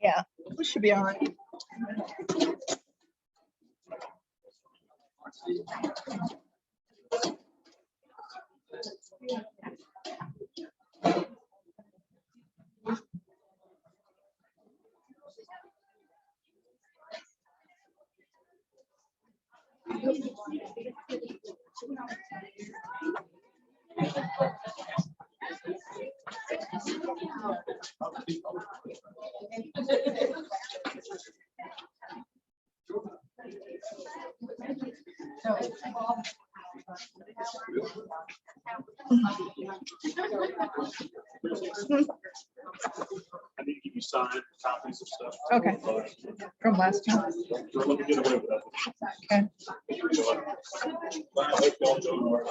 Yeah, we should be all right. I need to give you signed copies of stuff. Okay. From last time. Don't let me get away with that. Okay. I hope y'all doing all right.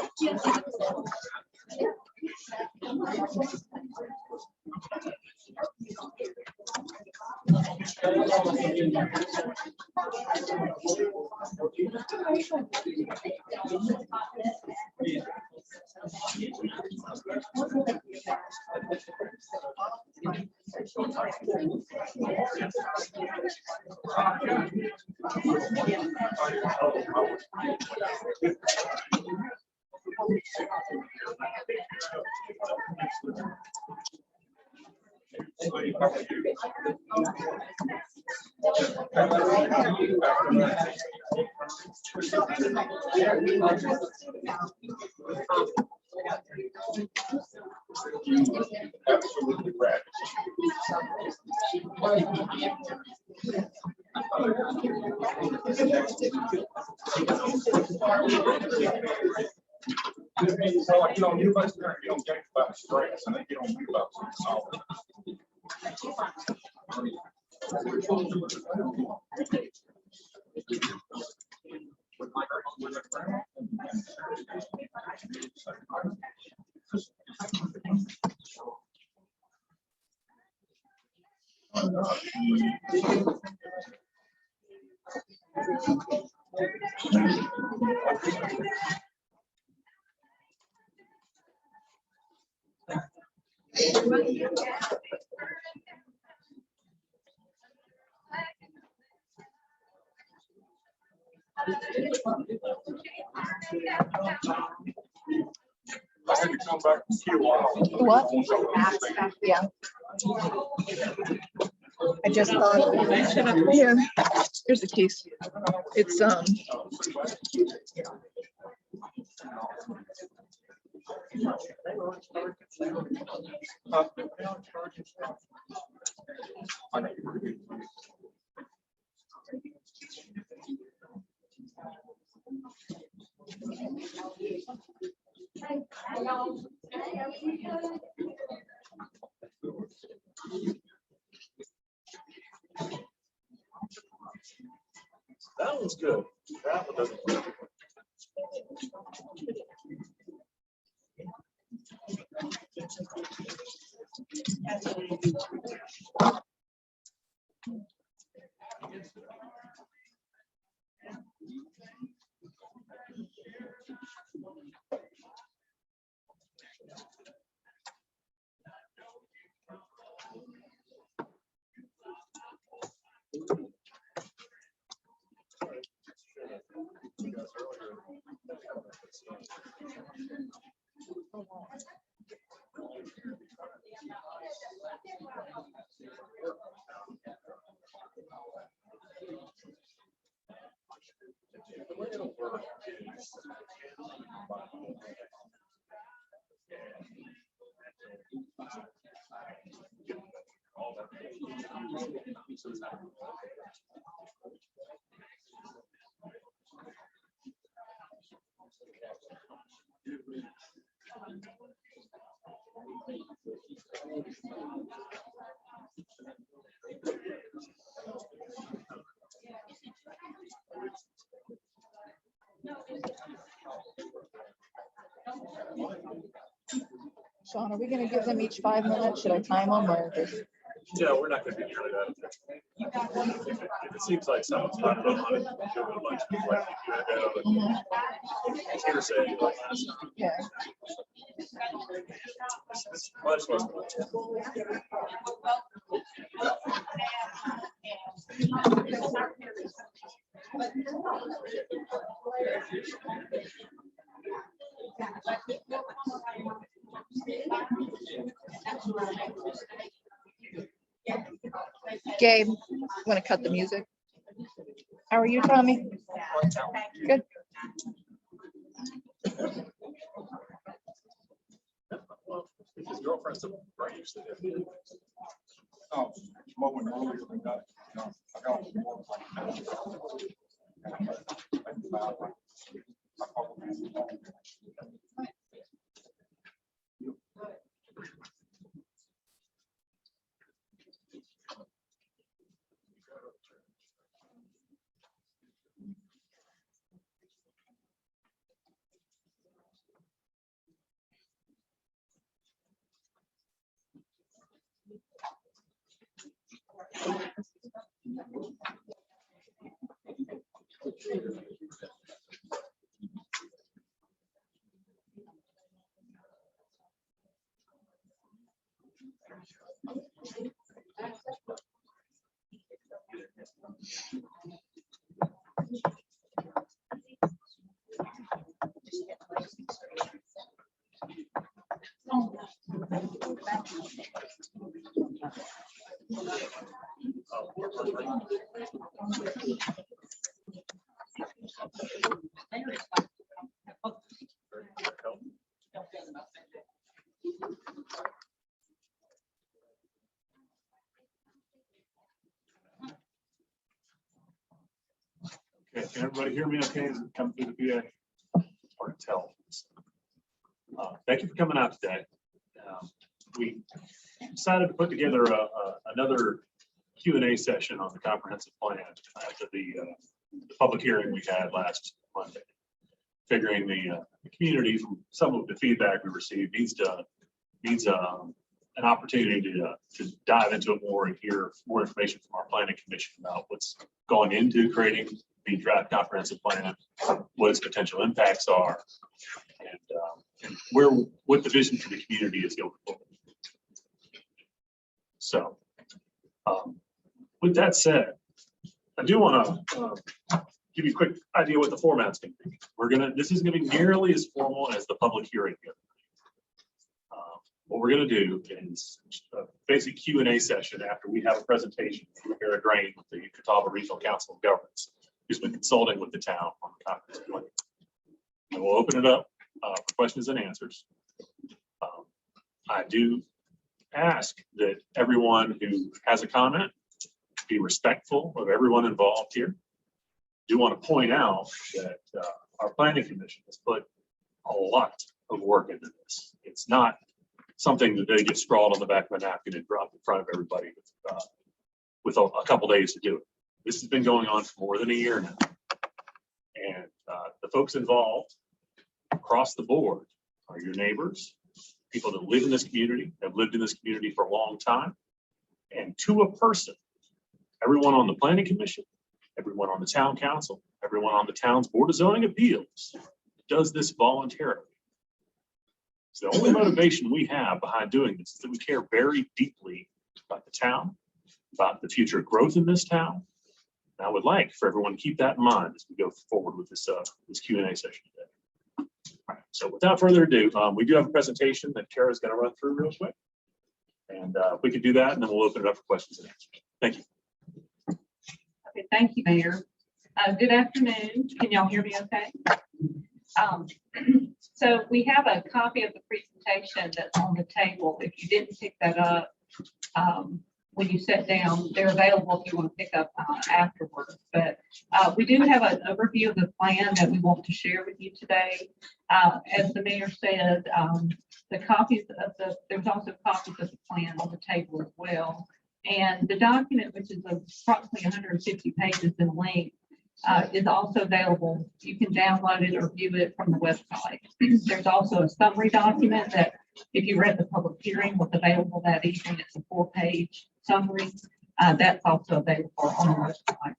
Absolutely right. So like, you don't get about stress, and then you don't think about something. I had to come back from Q1. What? Yeah. I just thought here. Here's the case. It's That one's good. That one doesn't. Sean, are we going to give them each 5 minutes? Should I time them or just? Yeah, we're not going to be nearly that. If it seems like someone's not on it, give it a bunch of people like you had that other hearsay like last time. Yeah. Much less. Gabe, want to cut the music? How are you, Tommy? Good. His girlfriend's a branch that did. Oh, mowing earlier than that. No, I got more. Okay, can everybody hear me okay? Is it coming through the PA? Hard to tell. Thank you for coming out today. We decided to put together another Q&A session on the comprehensive plan after the public hearing we had last Monday. Figuring the community, from some of the feedback we received, needs an opportunity to dive into it more and hear more information from our planning commission about what's going into creating the draft comprehensive plan, what its potential impacts are, and what the vision for the community is going forward. So, with that said, I do want to give you a quick idea what the format's going to be. This isn't going to be nearly as formal as the public hearing. What we're going to do is a basic Q&A session after we have a presentation from Eric Grain with the Catawba Regional Council of Governments, who's been consulting with the town on the comprehensive plan. And we'll open it up for questions and answers. I do ask that everyone who has a comment be respectful of everyone involved here. I do want to point out that our planning commission has put a lot of work into this. It's not something that they get scrawled on the back of a napkin and dropped in front of everybody with a couple days to do it. This has been going on for more than a year now. And the folks involved across the board are your neighbors, people that live in this community, have lived in this community for a long time, and to a person, everyone on the planning commission, everyone on the town council, everyone on the town's board of zoning appeals does this voluntarily. So the only motivation we have behind doing this is that we care very deeply about the town, about the future growth in this town. And I would like for everyone to keep that in mind as we go forward with this Q&A session today. All right, so without further ado, we do have a presentation that Kara's going to run through real quick. And if we could do that, and then we'll open it up for questions and answers. Thank you. Okay, thank you, Mayor. Good afternoon. Can y'all hear me okay? So we have a copy of the presentation that's on the table. If you didn't pick that up when you sit down, they're available if you want to pick up afterwards. But we do have an overview of the plan that we want to share with you today. As the mayor said, the copies of there's also copies of the plan on the table as well. And the document, which is approximately 150 pages in length, is also available. You can download it or view it from the website. There's also a summary document that, if you read the public hearing, was available that evening. It's a 4-page summary. That's also available on the website.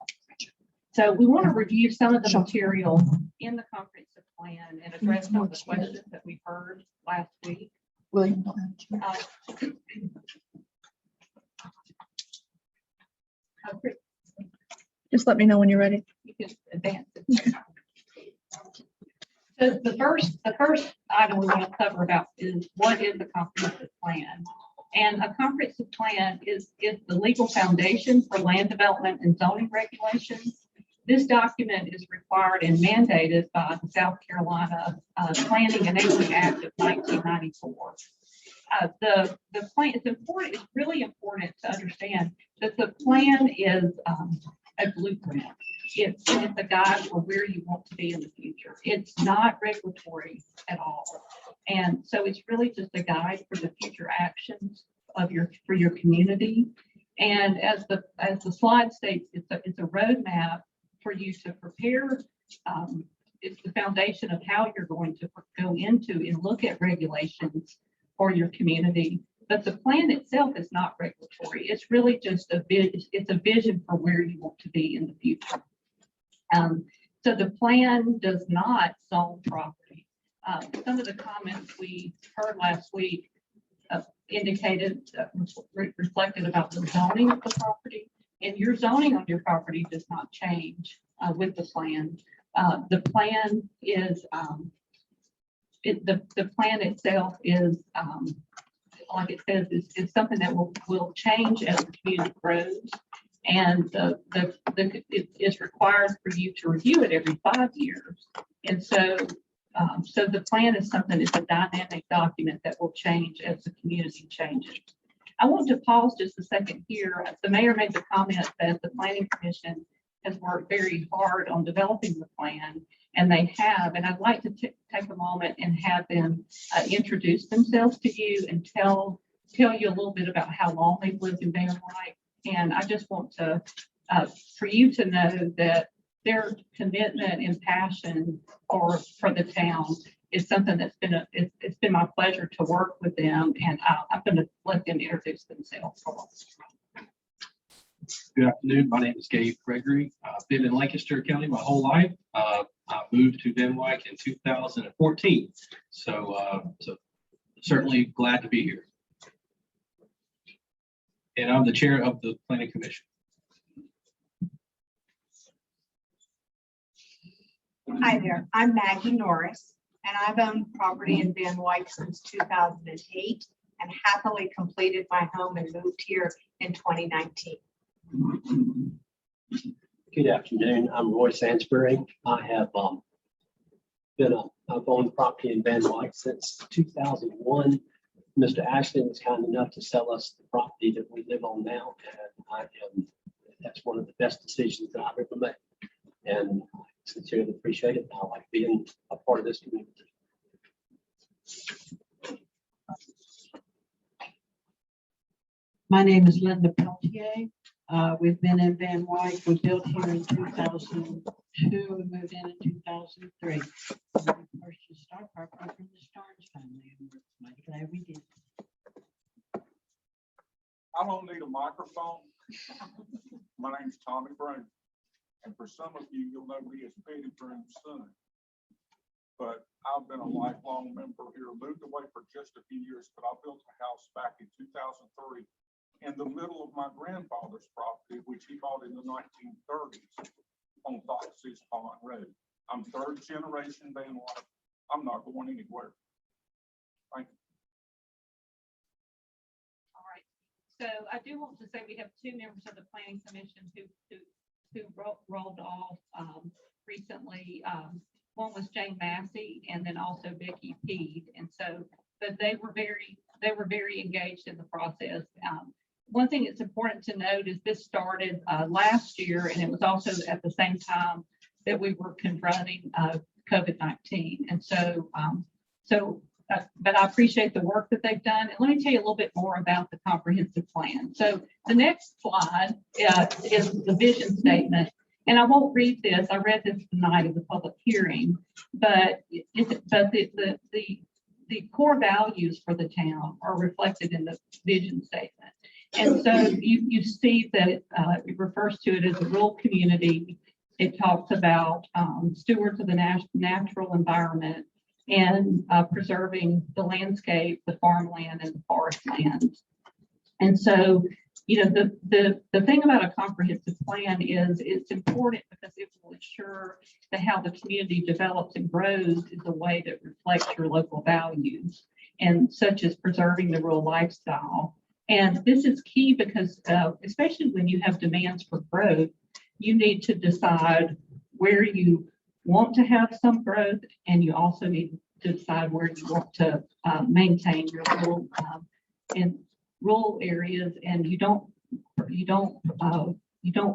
So we want to review some of the material in the comprehensive plan and address some of the questions that we heard last week. William, just let me know when you're ready. You can advance it. So the first item we want to cover about is what is a comprehensive plan? And a comprehensive plan is the legal foundation for land development and zoning regulations. This document is required and mandated by the South Carolina Planning and Enabling Act of 1994. The plan is important. It's really important to understand that the plan is a blueprint. It's a guide for where you want to be in the future. It's not regulatory at all. And so it's really just a guide for the future actions for your community. And as the slide states, it's a roadmap for you to prepare. It's the foundation of how you're going to go into and look at regulations for your community. But the plan itself is not regulatory. It's really just it's a vision for where you want to be in the future. So the plan does not zone property. Some of the comments we heard last week indicated, reflected about the zoning of the property, and your zoning on your property does not change with the plan. The plan is, the plan itself is, like it says, is something that will change as the community grows. And it is required for you to review it every 5 years. And so, so the plan is something, it's a dynamic document that will change as the community changes. I want to pause just a second here. The mayor made the comment that the Planning Commission has worked very hard on developing the plan, and they have. And I'd like to take a moment and have them introduce themselves to you and tell you a little bit about how long they've lived in Van Wyck. And I just want to, for you to know that their commitment and passion for the town is something that's been it's been my pleasure to work with them, and I'm going to let them introduce themselves. Good afternoon. My name is Gabe Gregory. I've been in Lancaster County my whole life. I moved to Van Wyck in 2014. So certainly glad to be here. And I'm the chair of the Planning Commission. Hi there, I'm Maggie Norris, and I've owned property in Van Wyck since 2008 and happily completed my home and moved here in 2019. Good afternoon. I'm Roy Sansbury. I have I've owned property in Van Wyck since 2001. Mr. Ashton was kind enough to sell us the property that we live on now, and that's one of the best decisions that I've ever made. And I sincerely appreciate it. I like being a part of this community. My name is Linda Peltier. We've been in Van Wyck. We built here in 2002. We moved in 2003. We purchased our property from the Starnes family, and we're mighty glad we did. I don't need a microphone. My name's Tommy Brown. And for some of you, you'll know me as Petty Brown's son. But I've been a lifelong member here, moved away for just a few years, but I built a house back in 2003 in the middle of my grandfather's property, which he bought in the 1930s on Fox's Pond Road. I'm third generation Van Wyck. I'm not going anywhere. Thank you. All right. So I do want to say we have two members of the Planning Commission who rolled off recently. One was Jane Massey, and then also Vicki Peed. And so, but they were very engaged in the process. One thing that's important to note is this started last year, and it was also at the same time that we were confronting COVID-19. And so, but I appreciate the work that they've done. And let me tell you a little bit more about the comprehensive plan. So the next slide is the vision statement. And I won't read this. I read this tonight at the public hearing, but the core values for the town are reflected in the vision statement. And so you see that it refers to it as a rural community. It talks about stewards of the natural environment and preserving the landscape, the farmland, and the forest lands. And so you know, the thing about a comprehensive plan is it's important because it will ensure that how the community develops and grows is a way that reflects your local values, and such as preserving the rural lifestyle. And this is key because especially when you have demands for growth, you need to decide where you want to have some growth, and you also need to decide where you want to maintain your rural in rural areas, and you don't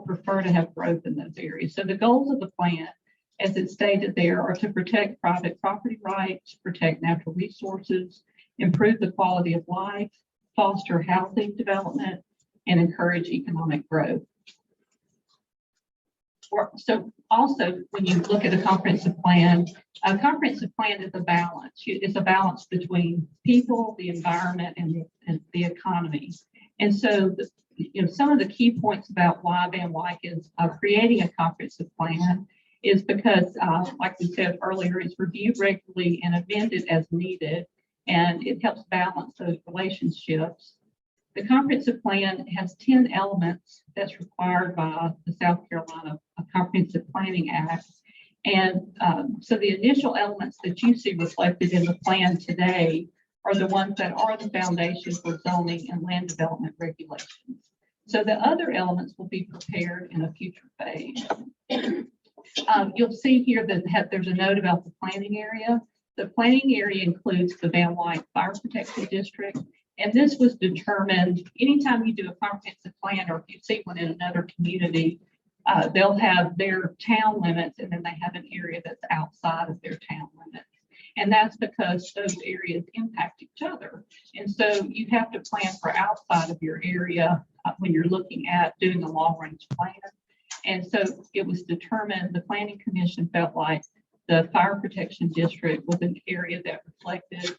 prefer to have growth in those areas. So the goals of the plan, as it's stated there, are to protect private property rights, protect natural resources, improve the quality of life, foster housing development, and encourage economic growth. So also, when you look at a comprehensive plan is a balance. It's a balance between people, the environment, and the economy. And so, some of the key points about why Van Wyck is creating a comprehensive plan is because, like we said earlier, it's reviewed regularly and amended as needed, and it helps balance those relationships. The comprehensive plan has 10 elements that's required by the South Carolina Comprehensive Planning Act. And so the initial elements that you see reflected in the plan today are the ones that are the foundation for zoning and land development regulations. So the other elements will be prepared in a future phase. You'll see here that there's a note about the planning area. The planning area includes the Van Wyck Fire Protection District. And this was determined anytime you do a comprehensive plan, or if you see one in another community, they'll have their town limits, and then they have an area that's outside of their town limits. And that's because those areas impact each other. And so you have to plan for outside of your area when you're looking at doing a long range plan. And so it was determined, the Planning Commission felt like the Fire Protection District was an area that reflected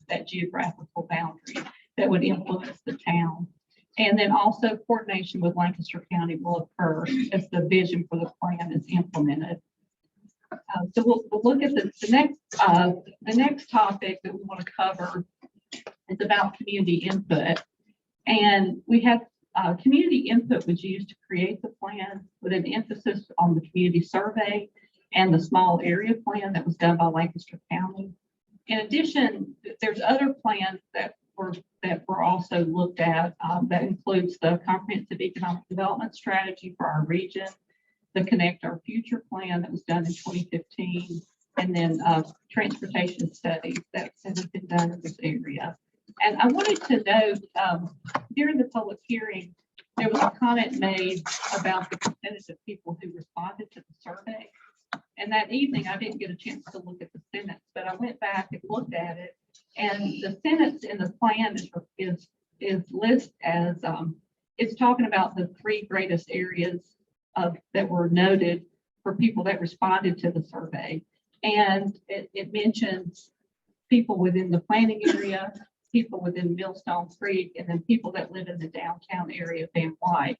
that geographical boundary that would influence the town. And then also coordination with Lancaster County will occur as the vision for the plan is implemented. So we'll look at the next topic that we want to cover is about community input. And we have community input was used to create the plan with an emphasis on the community survey and the small area plan that was done by Lancaster County. In addition, there's other plans that were also looked at that includes the Comprehensive Economic Development Strategy for our region, the Connect Our Future plan that was done in 2015, and then transportation studies that have been done in this area. And I wanted to note during the public hearing, there was a comment made about the percentage of people who responded to the survey. And that evening, I didn't get a chance to look at the sentence, but I went back and looked at it. And the sentence in the plan is listed as it's talking about the 3 greatest areas that were noted for people that responded to the survey. And it mentions people within the planning area, people within Millstone Creek, and then people that live in the downtown area of Van Wyck.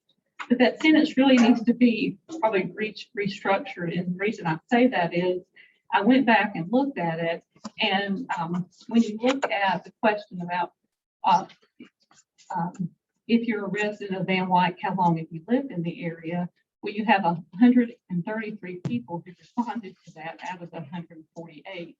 But that sentence really needs to be probably restructured. And the reason I say that is I went back and looked at it. And when you look at the question about if you're a resident of Van Wyck, how long have you lived in the area? Well, you have 133 people who responded to that out of the 148.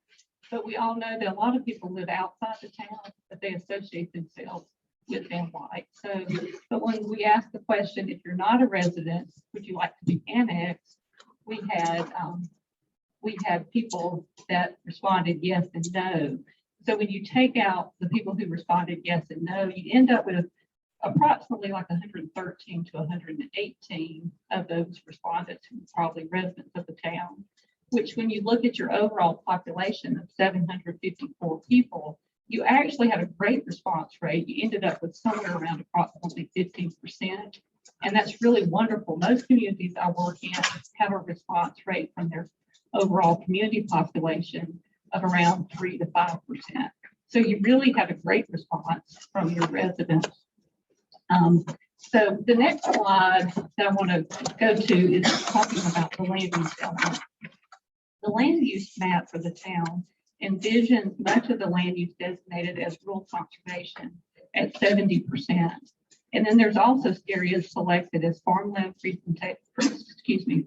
But we all know that a lot of people live outside the town, but they associate themselves with Van Wyck. So, but when we asked the question, if you're not a resident, would you like to be annexed? We had people that responded yes and no. So when you take out the people who responded yes and no, you end up with approximately like 113 to 118 of those respondents who were probably residents of the town, which when you look at your overall population of 754 people, you actually had a great response rate. You ended up with somewhere around approximately 15%. And that's really wonderful. Most communities I work in have a response rate from their overall community population of around 3 to 5%. So you really had a great response from your residents. So the next slide that I want to go to is talking about the land use element. The land use map for the town envisions much of the land use designated as rural conservation at 70%. And then there's also areas selected as farmland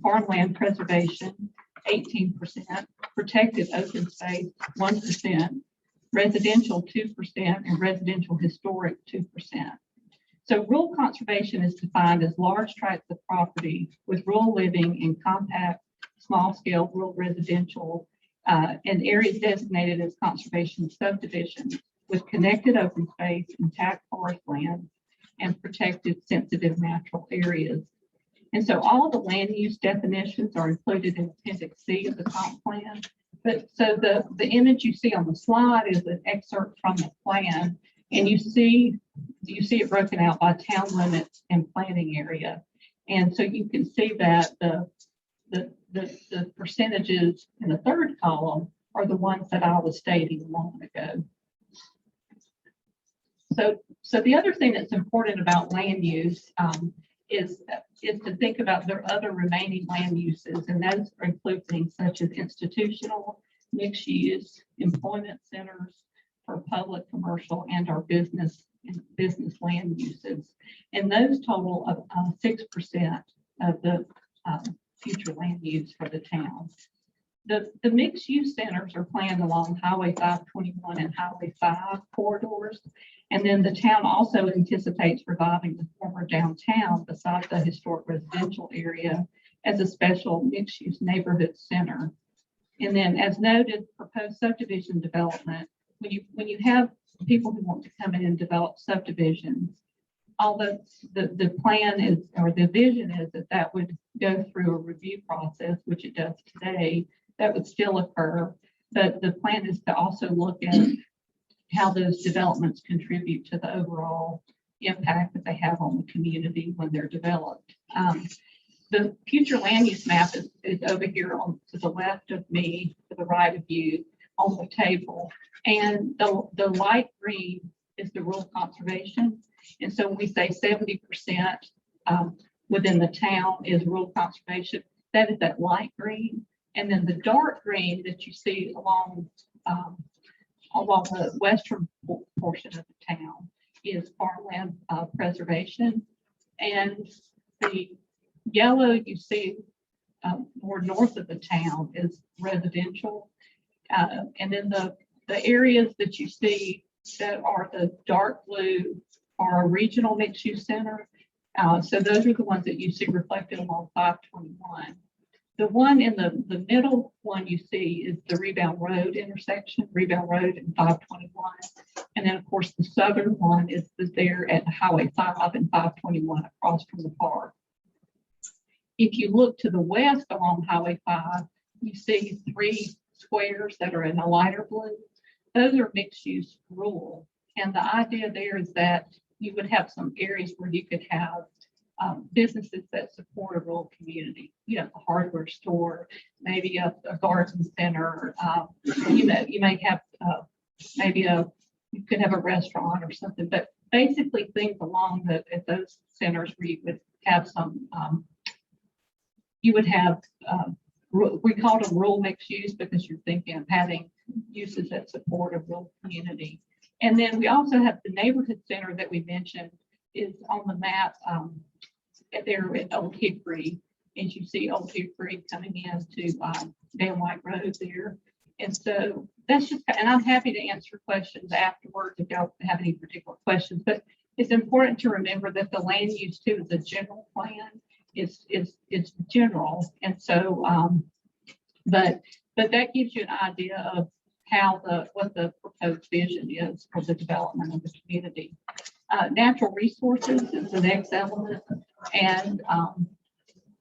farmland preservation, 18%, protected open space, 1%, residential 2%, and residential historic 2%. So rural conservation is defined as large tracts of property with rural living in compact, small-scale rural residential and areas designated as conservation subdivisions with connected open space, intact forest land, and protected sensitive natural areas. And so all the land use definitions are included in Appendix C of the comp plan. But so the image you see on the slide is an excerpt from the plan, and you see it broken out by town limits and planning area. And so you can see that the percentages in the third column are the ones that I was stating a moment ago. So the other thing that's important about land use is to think about their other remaining land uses, and those include things such as institutional, mixed use, employment centers for public, commercial, and our business land uses. And those total of 6% of the future land use for the town. The mixed use centers are planned along Highway 521 and Highway 5 corridors. And then the town also anticipates reviving the former downtown beside the historic residential area as a special mixed use neighborhood center. And then as noted, proposed subdivision development, when you have people who want to come in and develop subdivisions, although the plan is, or the vision is that would go through a review process, which it does today, that would still occur. But the plan is to also look at how those developments contribute to the overall impact that they have on the community when they're developed. The future land use map is over here to the left of me, to the right of you on the table. And the light green is the rural conservation. And so when we say 70% within the town is rural conservation, that is that light green. And then the dark green that you see along the western portion of the town is farmland preservation. And the yellow you see more north of the town is residential. And then the areas that you see that are the dark blue are a regional mixed use center. So those are the ones that you see reflected along 521. The one in the middle one you see is the Rebound Road intersection, Rebound Road and 521. And then of course the southern one is there at Highway 5 and 521 across from the park. If you look to the west along Highway 5, you see 3 squares that are in a lighter blue. Those are mixed use rural. And the idea there is that you would have some areas where you could have businesses that support a rural community, a hardware store, maybe a garden center. You may have you could have a restaurant or something, but basically things along at those centers where you would have some, we call them rural mixed use because you're thinking of having uses that support a rural community. And then we also have the neighborhood center that we mentioned is on the map there at Old Hickory. And you see Old Hickory coming into Van Wyck Road there. And so that's just, and I'm happy to answer questions afterwards if y'all have any particular questions, but it's important to remember that the land use too is a general plan. It's general. And so, but that gives you an idea of what the proposed vision is for the development of the community. Natural resources is the next element. And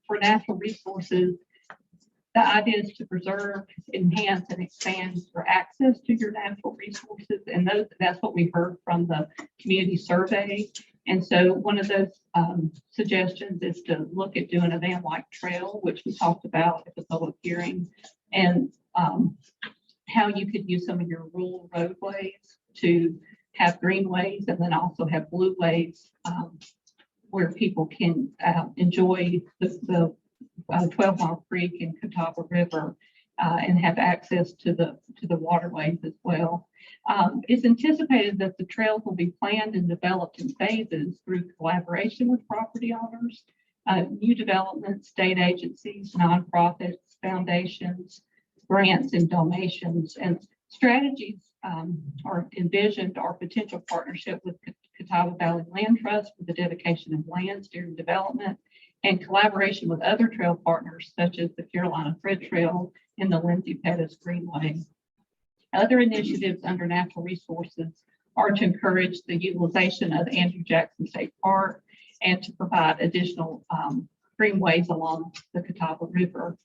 for natural resources, the idea is to preserve, enhance, and expand your access to your natural resources. And that's what we heard from the community survey. And so one of those suggestions is to look at doing a Van Wyck trail, which we talked about at the public hearing, and how you could use some of your rural roadways to have greenways and then also have blueways where people can enjoy the 12 Mile Creek and Catawba River and have access to the waterways as well. It's anticipated that the trails will be planned and developed in phases through collaboration with property owners, new development, state agencies, nonprofits, foundations, grants and donations, and strategies are envisioned our potential partnership with Catawba Valley Land Trust for the dedication of lands during development, and collaboration with other trail partners such as the Carolina Fred Trail and the Lindsay Pettis Greenway. Other initiatives under natural resources are to encourage the utilization of Andrew Jackson State Park and to provide additional greenways along the Catawba River.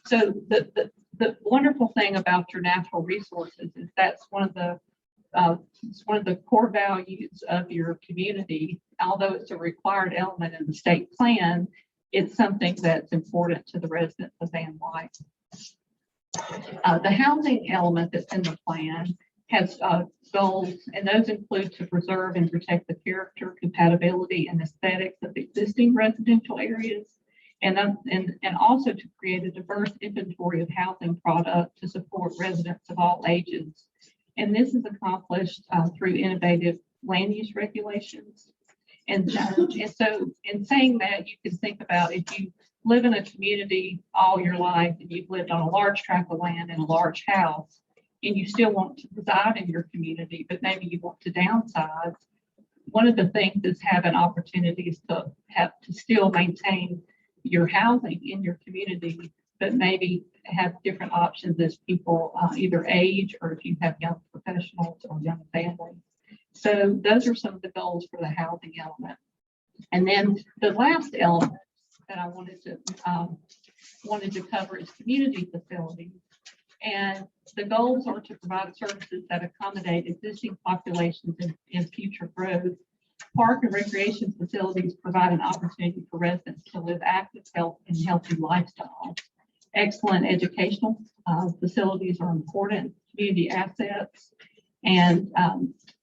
So the wonderful thing about your natural resources is that's it's one of the core values of your community. Although it's a required element in the state plan, it's something that's important to the residents of Van Wyck. The housing element that's in the plan has goals, and those include to preserve and protect the character, compatibility, and aesthetics of existing residential areas, and also to create a diverse inventory of housing product to support residents of all ages. And this is accomplished through innovative land use regulations. And so in saying that, you can think about if you live in a community all your life and you've lived on a large tract of land in a large house, and you still want to reside in your community, but maybe you want to downsize, one of the things is having opportunities to still maintain your housing in your community, but maybe have different options as people either age or if you have young professionals or young families. So those are some of the goals for the housing element. And then the last element that I wanted to cover is community facilities. And the goals are to provide services that accommodate existing populations and future growth. Park and recreation facilities provide an opportunity for residents to live active, healthy lifestyles. Excellent educational facilities are important community assets. And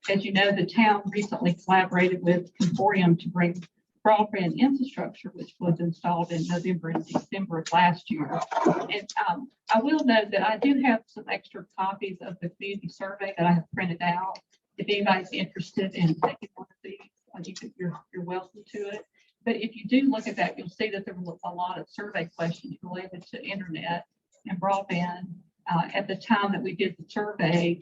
as you know, the town recently collaborated with Moratorium to bring broadband infrastructure, which was installed in November and December of last year. And I will note that I do have some extra copies of the community survey that I have printed out. If anybody's interested in taking one of these, you're welcome to it. But if you do look at that, you'll see that there was a lot of survey questions related to internet and broadband. At the time that we did the survey,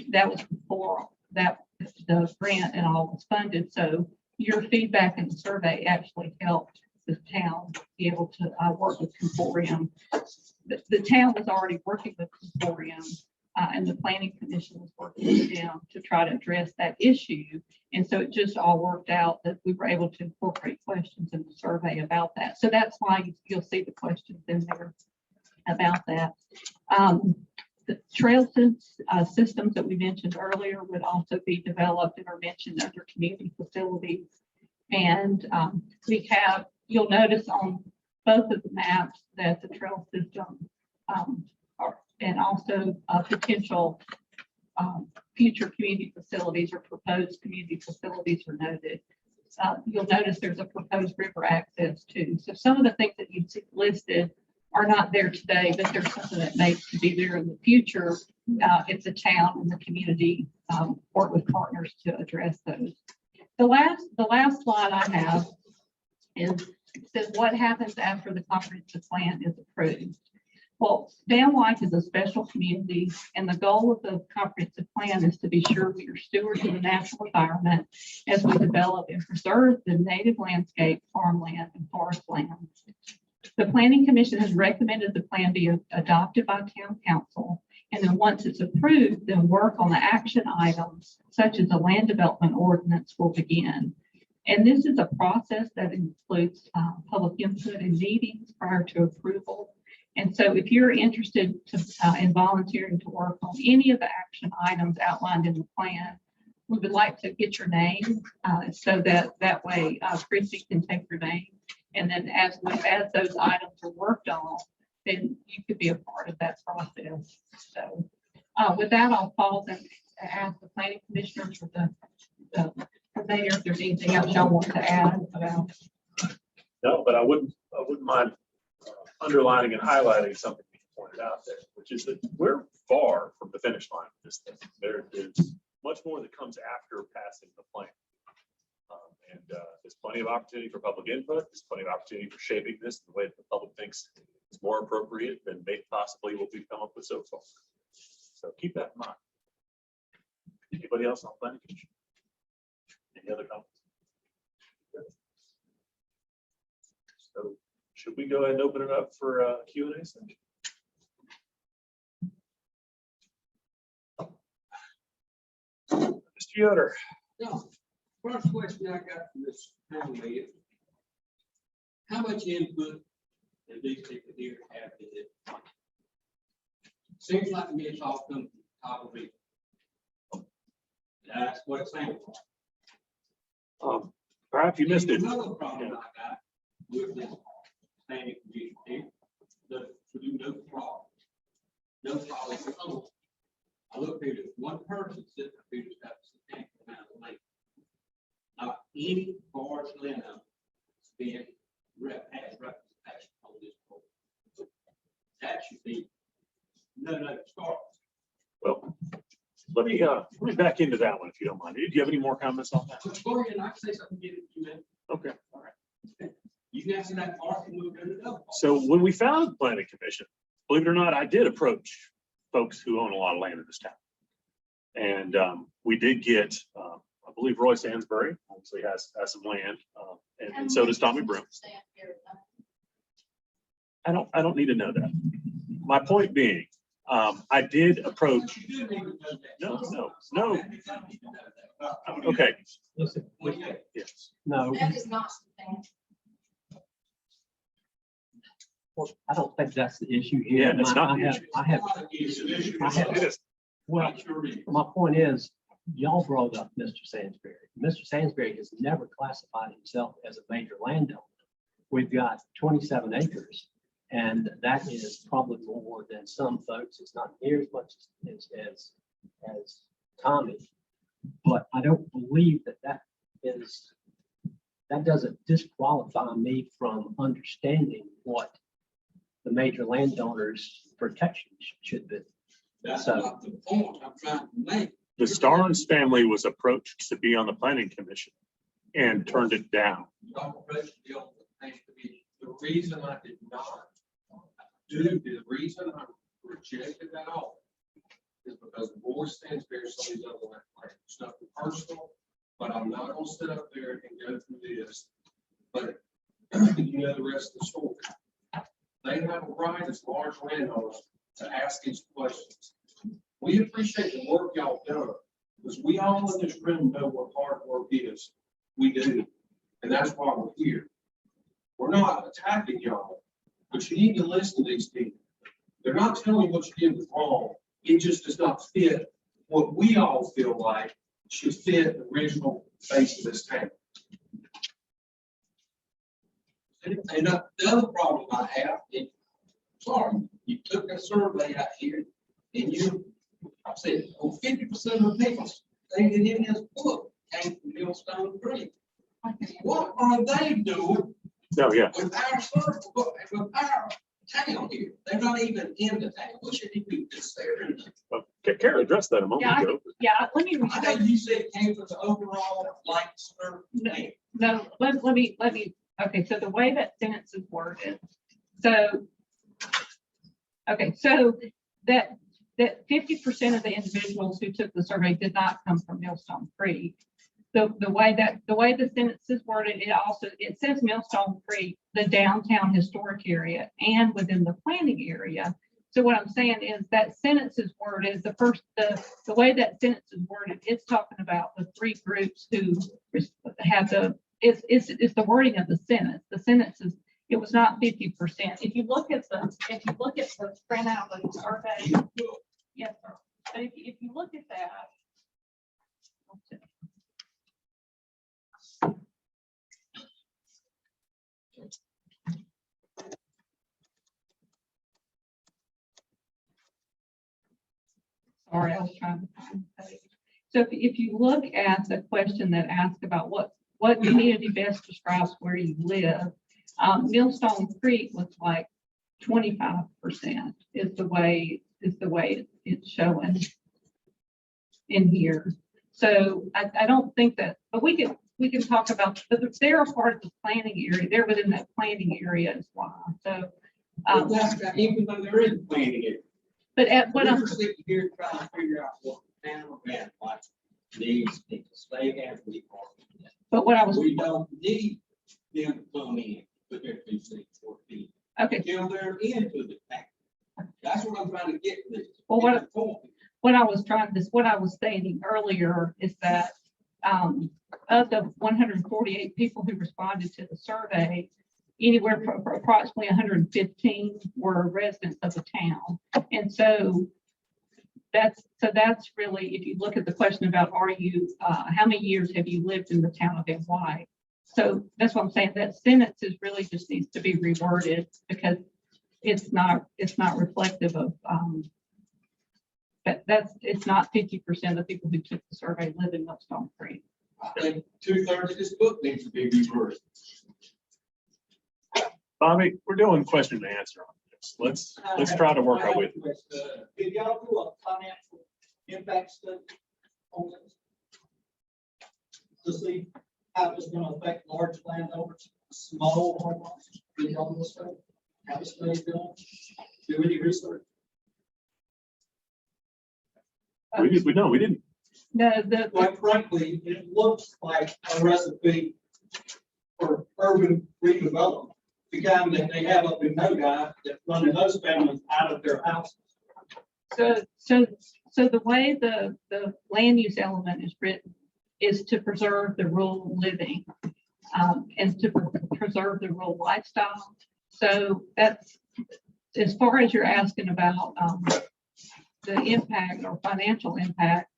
that was before that the grant and all was funded. So your feedback in the survey actually helped the town be able to work with Moratorium. The town was already working with Moratorium, and the Planning Commission was working with them to try to address that issue. And so it just all worked out that we were able to incorporate questions in the survey about that. So that's why you'll see the questions in there about that. The trail systems that we mentioned earlier would also be developed and are mentioned under community facilities. And you'll notice on both of the maps that the trail system and also potential future community facilities or proposed community facilities are noted. You'll notice there's a proposed river access too. So some of the things that you see listed are not there today, but there's something that needs to be there in the future if the town and the community work with partners to address those. The last slide I have says what happens after the comprehensive plan is approved. Well, Van Wyck is a special community, and the goal of the comprehensive plan is to be sure we are stewards of the natural environment as we develop and preserve the native landscape, farmland, and forest lands. The Planning Commission has recommended the plan be adopted by Town Council, and then once it's approved, then work on the action items such as the land development ordinance will begin. And this is a process that includes public input and meetings prior to approval. And so if you're interested in volunteering to work on any of the action items outlined in the plan, we would like to get your name so that way Chrissy can take your name. And then as those items are worked on, then you could be a part of that process. So with that, I'll pause and ask the planning commissioners for the mayor if there's anything else y'all want to add about. No, but I wouldn't mind underlining and highlighting something you pointed pointed out there, which is that we're far from the finish line of this thing. There is much more that comes after passing the plan. There's plenty of opportunity for public input. There's plenty of opportunity for shaping this in the way that the public thinks is more appropriate than maybe possibly what we've come up with so far. So keep that in mind. Anybody else on planning commission? Any other comments? So should we go ahead and open it up for a Q&A session? Mr. Yoder. No, first question I got from this panel meeting. How much input do these people here have in it? Seems like to me it's all come from the top of it. That's what it sounds like. Perhaps you missed it. Another problem I got with this planning commission here, the no problem. No problem at all. I look here, there's one person sitting up here that's got a substantial amount of land. Not any large landowner being has representation on this board. That should be no start. Well, let me back into that one if you don't mind. Do you have any more comments on that? Go ahead, I can say something, give it to you, man. Okay, all right. You can answer that part and we'll go to the other part. So when we founded the planning commission, believe it or not, I did approach folks who own a lot of land in this town. And we did get, I believe Roy Sansbury obviously has some land, and so does Tommy Broom. I don't need to know that. My point being, I did approach. You do need to know that. No. Okay. Okay. Listen, Yes. no, That is not substantial. well, I don't think that's the issue here. Yeah, that's not the I have, issue. I have, It is. well, my point is, y'all brought up Mr. Sansbury. Mr. Sansbury has never classified himself as a major landowner. We've got 27 acres, and that is probably more than some folks. It's not near as much as Tommy, but I don't believe that doesn't disqualify me from understanding what the major landowners' protection should be. That's So- not the point I'm trying to make. The Starnes family was approached to be on the planning commission and turned it down. The reason I did not the reason I rejected that offer is because Roy Stansberry, some of these other like stuff personal, but I'm not gonna sit up there and go through this. But you know the rest of the story. They have a right as large landowners to ask these questions. We appreciate the work y'all done, because we all in this room know what hard work is. We do, and that's why we're here. We're not attacking y'all, but you need to listen to these people. They're not telling you what you did was wrong. It just does not fit what we all feel like should fit the original face of this town. And the other problem I have is, sorry, you took a survey out here and I said, well, 50% of the people stated in this book came from Millstone Creek. What are they doing Oh, yeah. with our circle, with our town here? They're not even in the town. We shouldn't even be considering them. Well, Karen addressed that a moment Yeah, ago. Yeah, let me. I know you said it came from the overall Lancaster. No, let me, okay, so the way that sentence is worded, so, okay, so that 50% of the individuals who took the survey did not come from Millstone Creek. The way the sentence is worded, it says Millstone Creek, the downtown historic area, and within the planning area. So what I'm saying is that sentence is worded, the way that sentence is worded, it's talking about the three groups who have it's the wording of the sentence. The sentence is, it was not 50%. If you look at the printout of the survey, yes, sir. But if you look at that. Sorry, I was trying to find the page. So if you look at the question that asked about what community best describes where you live, Millstone Creek was like 25% is the way it's showing in here. So I don't think that, but we can talk about, but they're a part of the planning area. They're within that planning area as well. So, Even though they're in planning it. but at what I'm, We're sitting here trying to figure out what town of Van Wyck needs to stay as we are. but what I was, We don't need them to come in with their 2, 6, 4 feet okay, until they're into the pack. That's what I'm trying to get with. Well, what I was stating earlier is that of the 148 people who responded to the survey, anywhere from approximately 115 were residents of the town. And so that's really, if you look at the question about how many years have you lived in the town of Van Wyck? So that's what I'm saying. That sentence is really just needs to be reworded because it's not reflective of it's not 50% of people who took the survey live in Stone Creek. I think 2/3 of this book needs to be reversed. Bobby, we're doing question and answer on this. Let's try to work our way through. Did y'all do a financial impact study on this? To see how it's gonna affect large landowners, small homeowners, did y'all do a study? Have a study done? Do any research? We didn't. No, Quite frankly, it looks like a recipe for urban redevelopment. The kind that they have up in Nogi that's running those families out of their houses. So the way the land use element is written is to preserve the rural living and to preserve the rural lifestyle. So that's, as far as you're asking about the impact or financial impact,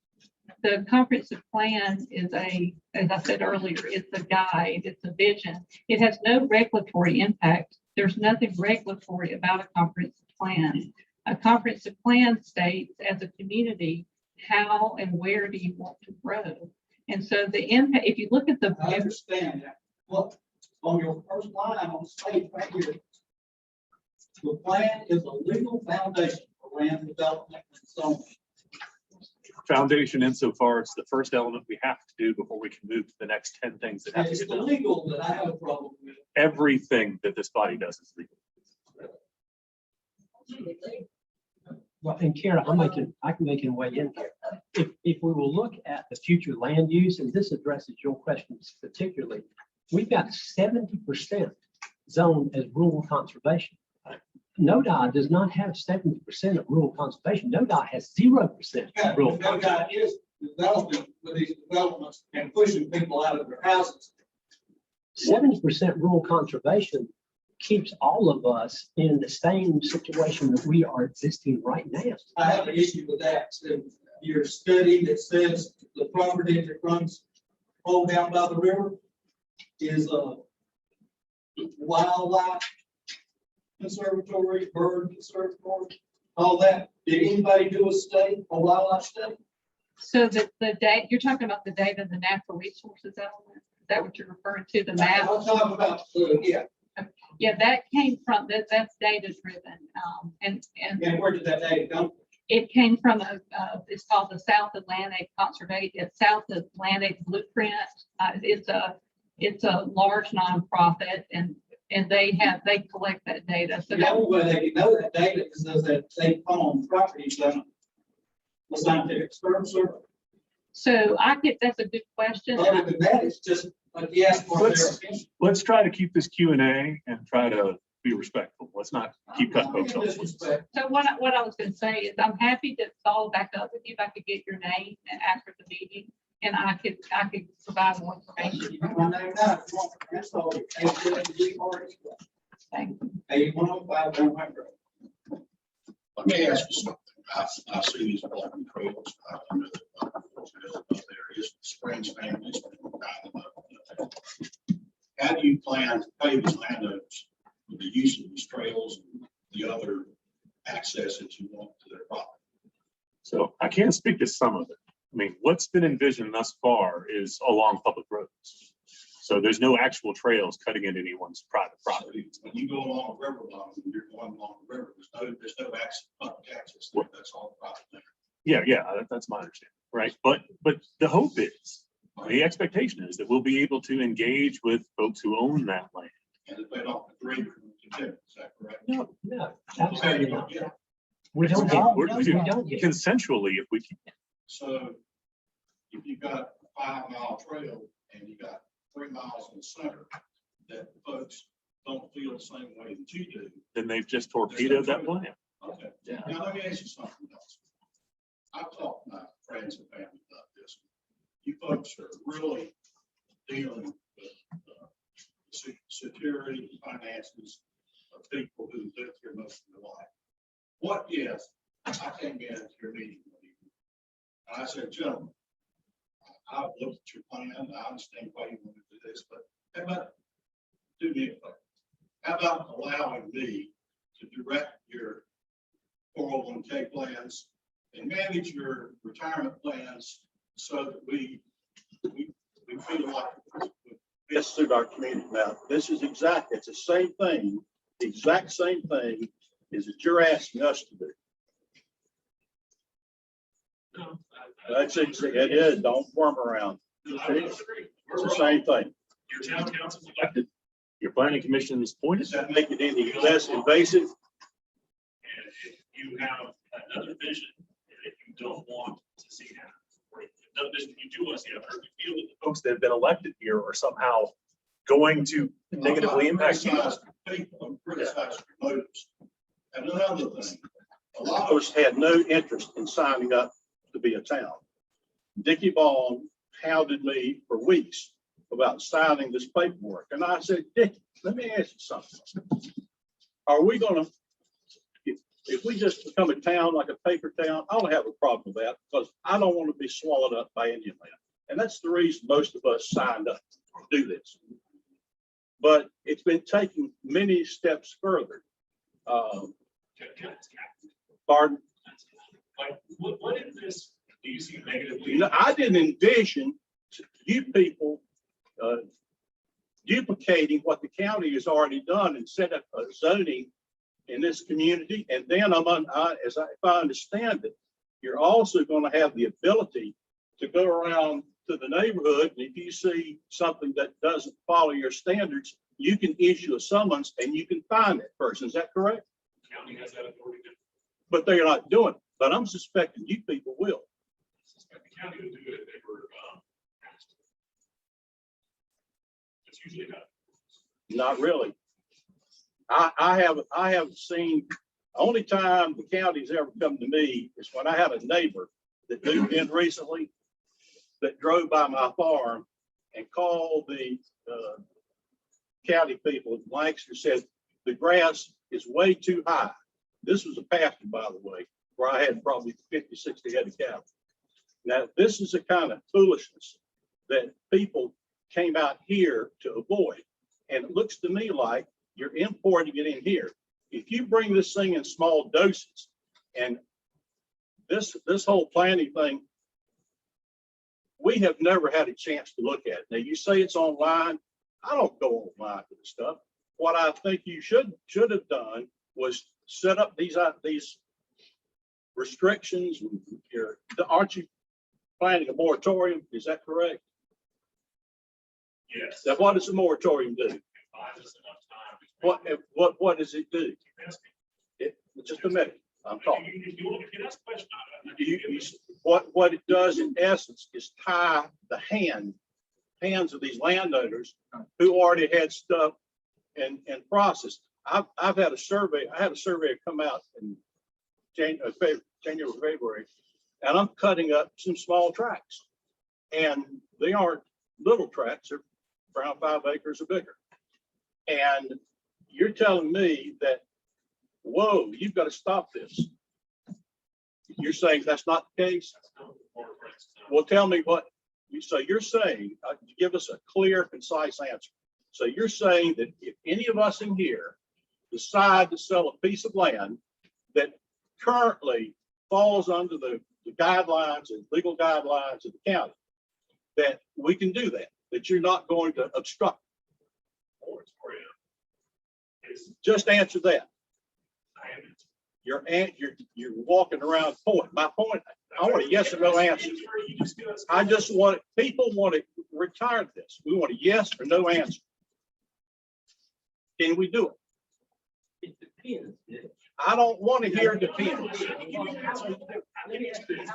the comprehensive plan is as I said earlier, it's a guide, it's a vision. It has no regulatory impact. There's nothing regulatory about a comprehensive plan. A comprehensive plan states as a community, how and where do you want to grow? And so the impact, if you look at the. I understand that. Look, on your first line on the page right here, the plan is a legal foundation for land development and so on. Foundation insofar it's the first element we have to do before we can move to the next 10 things that have to It's get the done. legal that I have a problem with. Everything that this body does is legal. Well, and Kara, I can make a way in here. If we will look at the future land use, and this addresses your questions particularly, we've got 70% zoned as rural conservation. NODI does not have 70% of rural conservation. NODI has 0% rural. No guy is developing with these developments and pushing people out of their houses. 70% rural conservation keeps all of us in the same situation that we are existing right now. I have an issue with that. So your study that says the property that runs all down by the river is a wildlife conservatory, bird conservatory, all that. Did anybody do a study, a wildlife study? So the data, you're talking about the data, the natural resources element, is that what you're referring to, the map? I'm talking about, yeah. Yeah, that came from, that's data driven. And Where did that data come from? it came from it's called the South Atlantic South Atlantic Blueprint. It's a large nonprofit and they collect that data. So The only way they can know that data is that they own properties on the scientific survey. So that's a good question. Other than that, it's just like yes for their opinion. Let's try to keep this Q&A and try to be respectful. Let's not keep cutting folks off. Disrespect. So what I was going to say is I'm happy to follow back up with you if I could get your name after the meeting and I could provide more information. My name now, that's all. Thank you. 8105 Van Wyck Road. Let me ask you something. I see these walking trails. I know that there is Springs families. How do you plan to pay these landowners with the use of these trails and the other access that you want to their property? So I can't speak to some of it. I mean, what's been envisioned thus far is along public roads. So there's no actual trails cutting into anyone's private property. When you go along a river bottom, and you're going along the river, there's no access, public access. That's all private land. Yeah, that's my understanding, right? But the hope is, the expectation is that we'll be able to engage with folks who own that land. And if they don't agree, we continue. Is that correct? No, absolutely not. We don't We get, do we don't get. consensually if we can. So if you've got a 5-mile trail and you got 3 miles in the center that folks don't feel the same way that you do. Then they've just torpedoed that plan. Okay. Yeah. Now, let me ask you something else. I've talked to my friends and family about this. You folks are really dealing with security and finances of people who live here most of their life. What if I came into your meeting one evening and I said, gentlemen, I've looked at your plan, I understand why you want to do this, but how about do me a favor? How about allowing me to direct your 401k plans and manage your retirement plans so that we feel like this through our community. Now, this is exactly, it's the same thing, the exact same thing is that you're asking us to do. That's it, it is, don't worm around. It's the same thing. Your town council's elected, your planning commission is appointed. Does that make it any less invasive? And if you have another vision that you don't want to see happen, or another vision you do want to see happen, or you feel that the folks that have been elected here are somehow going to negatively impact you. People, I'm criticizing your motives. And another thing, a lot of us had no interest in signing up to be a town. Dickie Ball hounded me for weeks about signing this paperwork. And I said, Dickie, let me ask you something. Are we gonna, if we just become a town like a paper town, I don't have a problem with that because I don't want to be swallowed up by Indian land. And that's the reason most of us signed up to do this. But it's been taken many steps further. Pardon? Like, what is this? Do you see negatively? You know, I didn't envision you people duplicating what the county has already done and set up a zoning in this community. And then if I understand it, you're also going to have the ability to go around to the neighborhood. And if you see something that doesn't follow your standards, you can issue a summons and you can fine that person. Is that correct? The county has that authority. But they're not doing it. But I'm suspecting you people will. I suspect the county would do it if they were asked. It's usually not. Not really. I haven't seen, the only time the county's ever come to me is when I had a neighbor that moved in recently that drove by my farm and called the county people in Lancaster, said the grass is way too high. This was a pasture, by the way, where I had probably 50, 60 head of cattle. Now, this is the kind of foolishness that people came out here to avoid. And it looks to me like you're importing it in here. If you bring this thing in small doses, and this whole planning thing, we have never had a chance to look at it. Now, you say it's online. I don't go online for this stuff. What I think you should have done was set up these restrictions. Aren't you planning a moratorium? Is that correct? Yes. Now, what does the moratorium do? What does it do? Just a minute. I'm talking. What it does in essence is tie the hands of these landowners who already had stuff in process. I've had a survey. I had a surveyor come out in January, February, and I'm cutting up some small tracts, and they aren't little tracts. They're around 5 acres or bigger. And you're telling me that, whoa, you've got to stop this. You're saying that's not the case? Well, tell me what. So you're saying, give us a clear, concise answer. So you're saying that if any of us in here decide to sell a piece of land that currently falls under the guidelines and legal guidelines of the county, that we can do that that you're not going to obstruct? Just answer that. You're walking around the point. My point, I want a yes or no answer. I just want, people want to retire this. We want a yes or no answer. Can we do it? It depends. Nick. I don't want to hear depends. How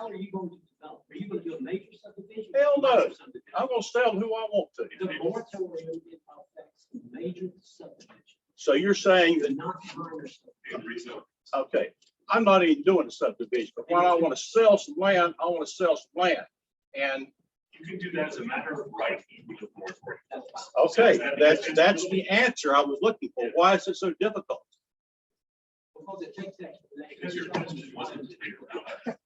are you going to develop? Are you going to do a major subdivision? Hell no. Minor subdivision? I'm going to sell who I want to. The moratorium affects major subdivision, So you're saying that, but not minor subdivision. okay, I'm not even doing a subdivision, but when I want to sell some land, I want to sell some land. And, You can do that as a matter of right. okay, that's the answer I was looking for. Why is it so difficult? Because it takes that. Because your question wasn't clear about that.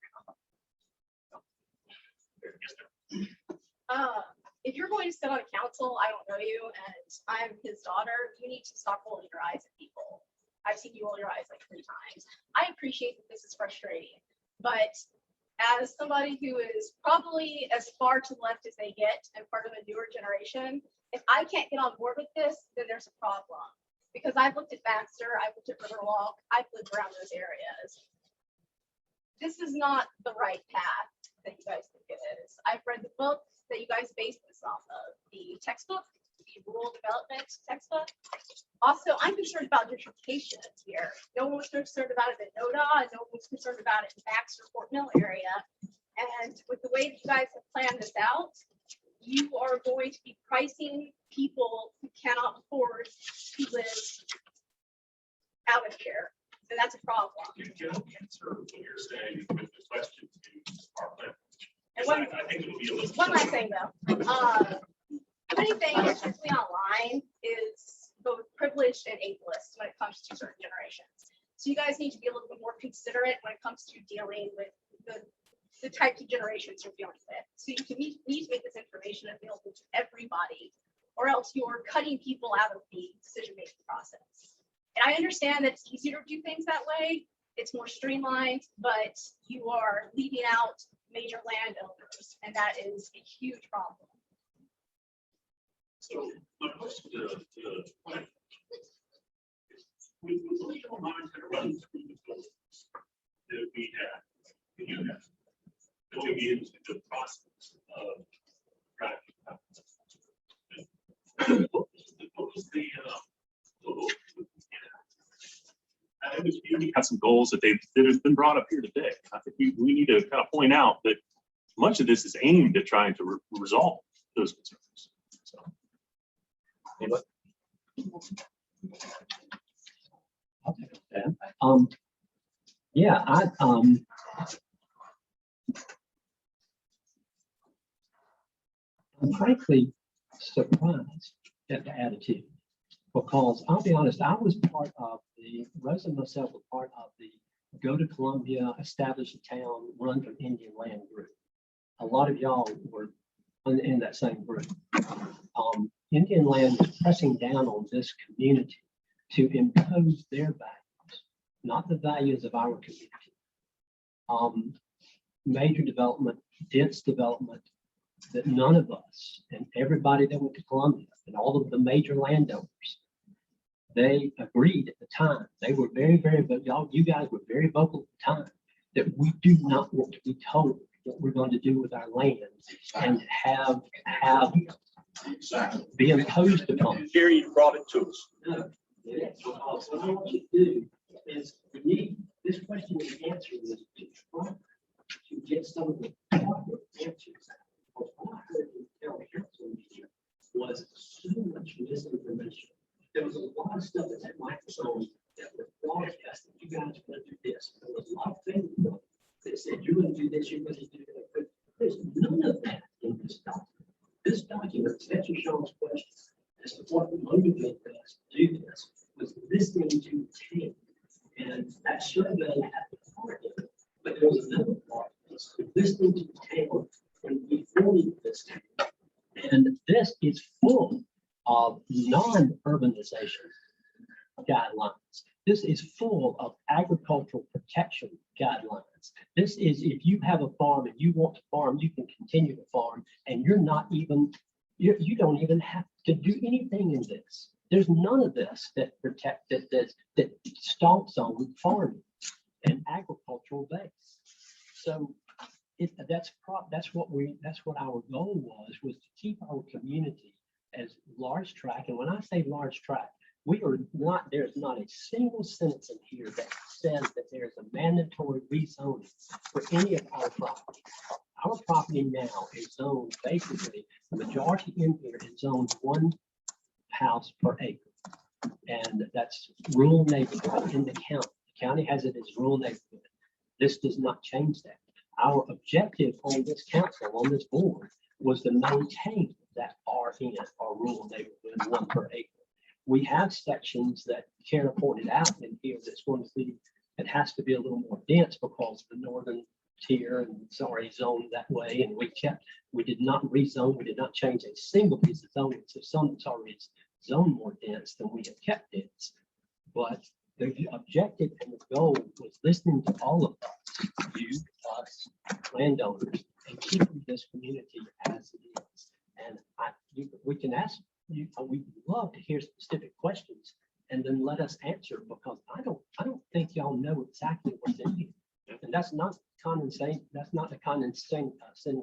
If you're going to sit on a council, I don't know you, and I'm his daughter, you need to stop rolling your eyes at people. I've seen you roll your eyes like 3 times. I appreciate that this is frustrating, but as somebody who is probably as far to the left as they get and part of a newer generation, if I can't get on board with this, then there's a problem. Because I've looked at Baxter, I've looked at Riverwalk, I've lived around those areas. This is not the right path that you guys think it is. I've read the book that you guys base this off of, the textbook, the rural development textbook. Also, I'm concerned about gentrification here. No one was concerned about it in NODA, and no one was concerned about it in Baxter, Fort Mill area. And with the way that you guys have planned this out, you are going to be pricing people who cannot afford to live out of here. And that's a problem. You can answer what you're saying with the question to our plan. And one, I think it will be a little. one last thing though, putting things strictly online is both privileged and ableist when it comes to certain generations. So you guys need to be a little bit more considerate when it comes to dealing with the types of generations you're dealing with. So you can need to make this information available to everybody, or else you're cutting people out of the decision-making process. And I understand that it's easier to do things that way. It's more streamlined, but you are leaving out major landowners, and that is a huge problem. So, but most of the plan. With the legal lines that run through the buildings that we have, that you have, going into the process of trying to. What was the, I think we have some goals that have been brought up here today. I think we need to kind of point out that much of this is aimed at trying to resolve those concerns. So. Anybody? I'll take that. Yeah, I'm frankly surprised at the attitude, because I'll be honest, I was part of Rose and myself were part of the Go to Columbia, Establish a Town, Run from Indian Land group. A lot of y'all were in that same group. Indian Land was pressing down on this community to impose their values, not the values of our community. Major development, dense development, that none of us and everybody that went to Columbia and all of the major landowners, they agreed at the time. They were very, but you guys were very vocal at the time that we do not want to be told what we're going to do with our land and have be imposed upon. Jerry, you brought it to us. No, because what I want you to do is we need this question and answer is to try to get some of the proper answers. What I heard you tell the council meeting was so much misinformation. There was a lot of stuff that's at Microsoft that was broadcast that you guys were going to do this. There was a lot of things that said you're going to do this, you're going to do that. But there's none of that in this document. This document, to answer Sean's question as to what motivated us to do this, was listening to Tim. And that survey had a part of it, but there was another part of this, listening to Tim when we formed this team. And this is full of non-urbanization guidelines. This is full of agricultural protection guidelines. This is if you have a farm and you want to farm, you can continue to farm, and you're not even you don't even have to do anything in this. There's none of this that protect, that stomps on farming and agricultural base. So that's what our goal was to keep our community as large tract. And when I say large tract, there's not a single sentence in here that says that there's a mandatory rezoning for any of our property. Our property now is zoned, basically, the majority in here is zoned 1 house per acre. And that's rural neighborhood in the county. The county has it as rural neighborhood. This does not change that. Our objective on this council, on this board, was to maintain that RN, or rural neighborhood, 1 per acre. We have sections that Kara pointed out in here that's going to be, it has to be a little more dense because the northern tier and it's already zoned that way. And we did not rezone, we did not change a single piece of zoning. So some that's already zoned more dense than we have kept dense. But the objective and the goal was listening to all of us, you, us, landowners, and keeping this community as it is. And we can ask you, we'd love to hear specific questions and then let us answer, because I don't think y'all know exactly what's in here. And that's not condescending, that's not a condescending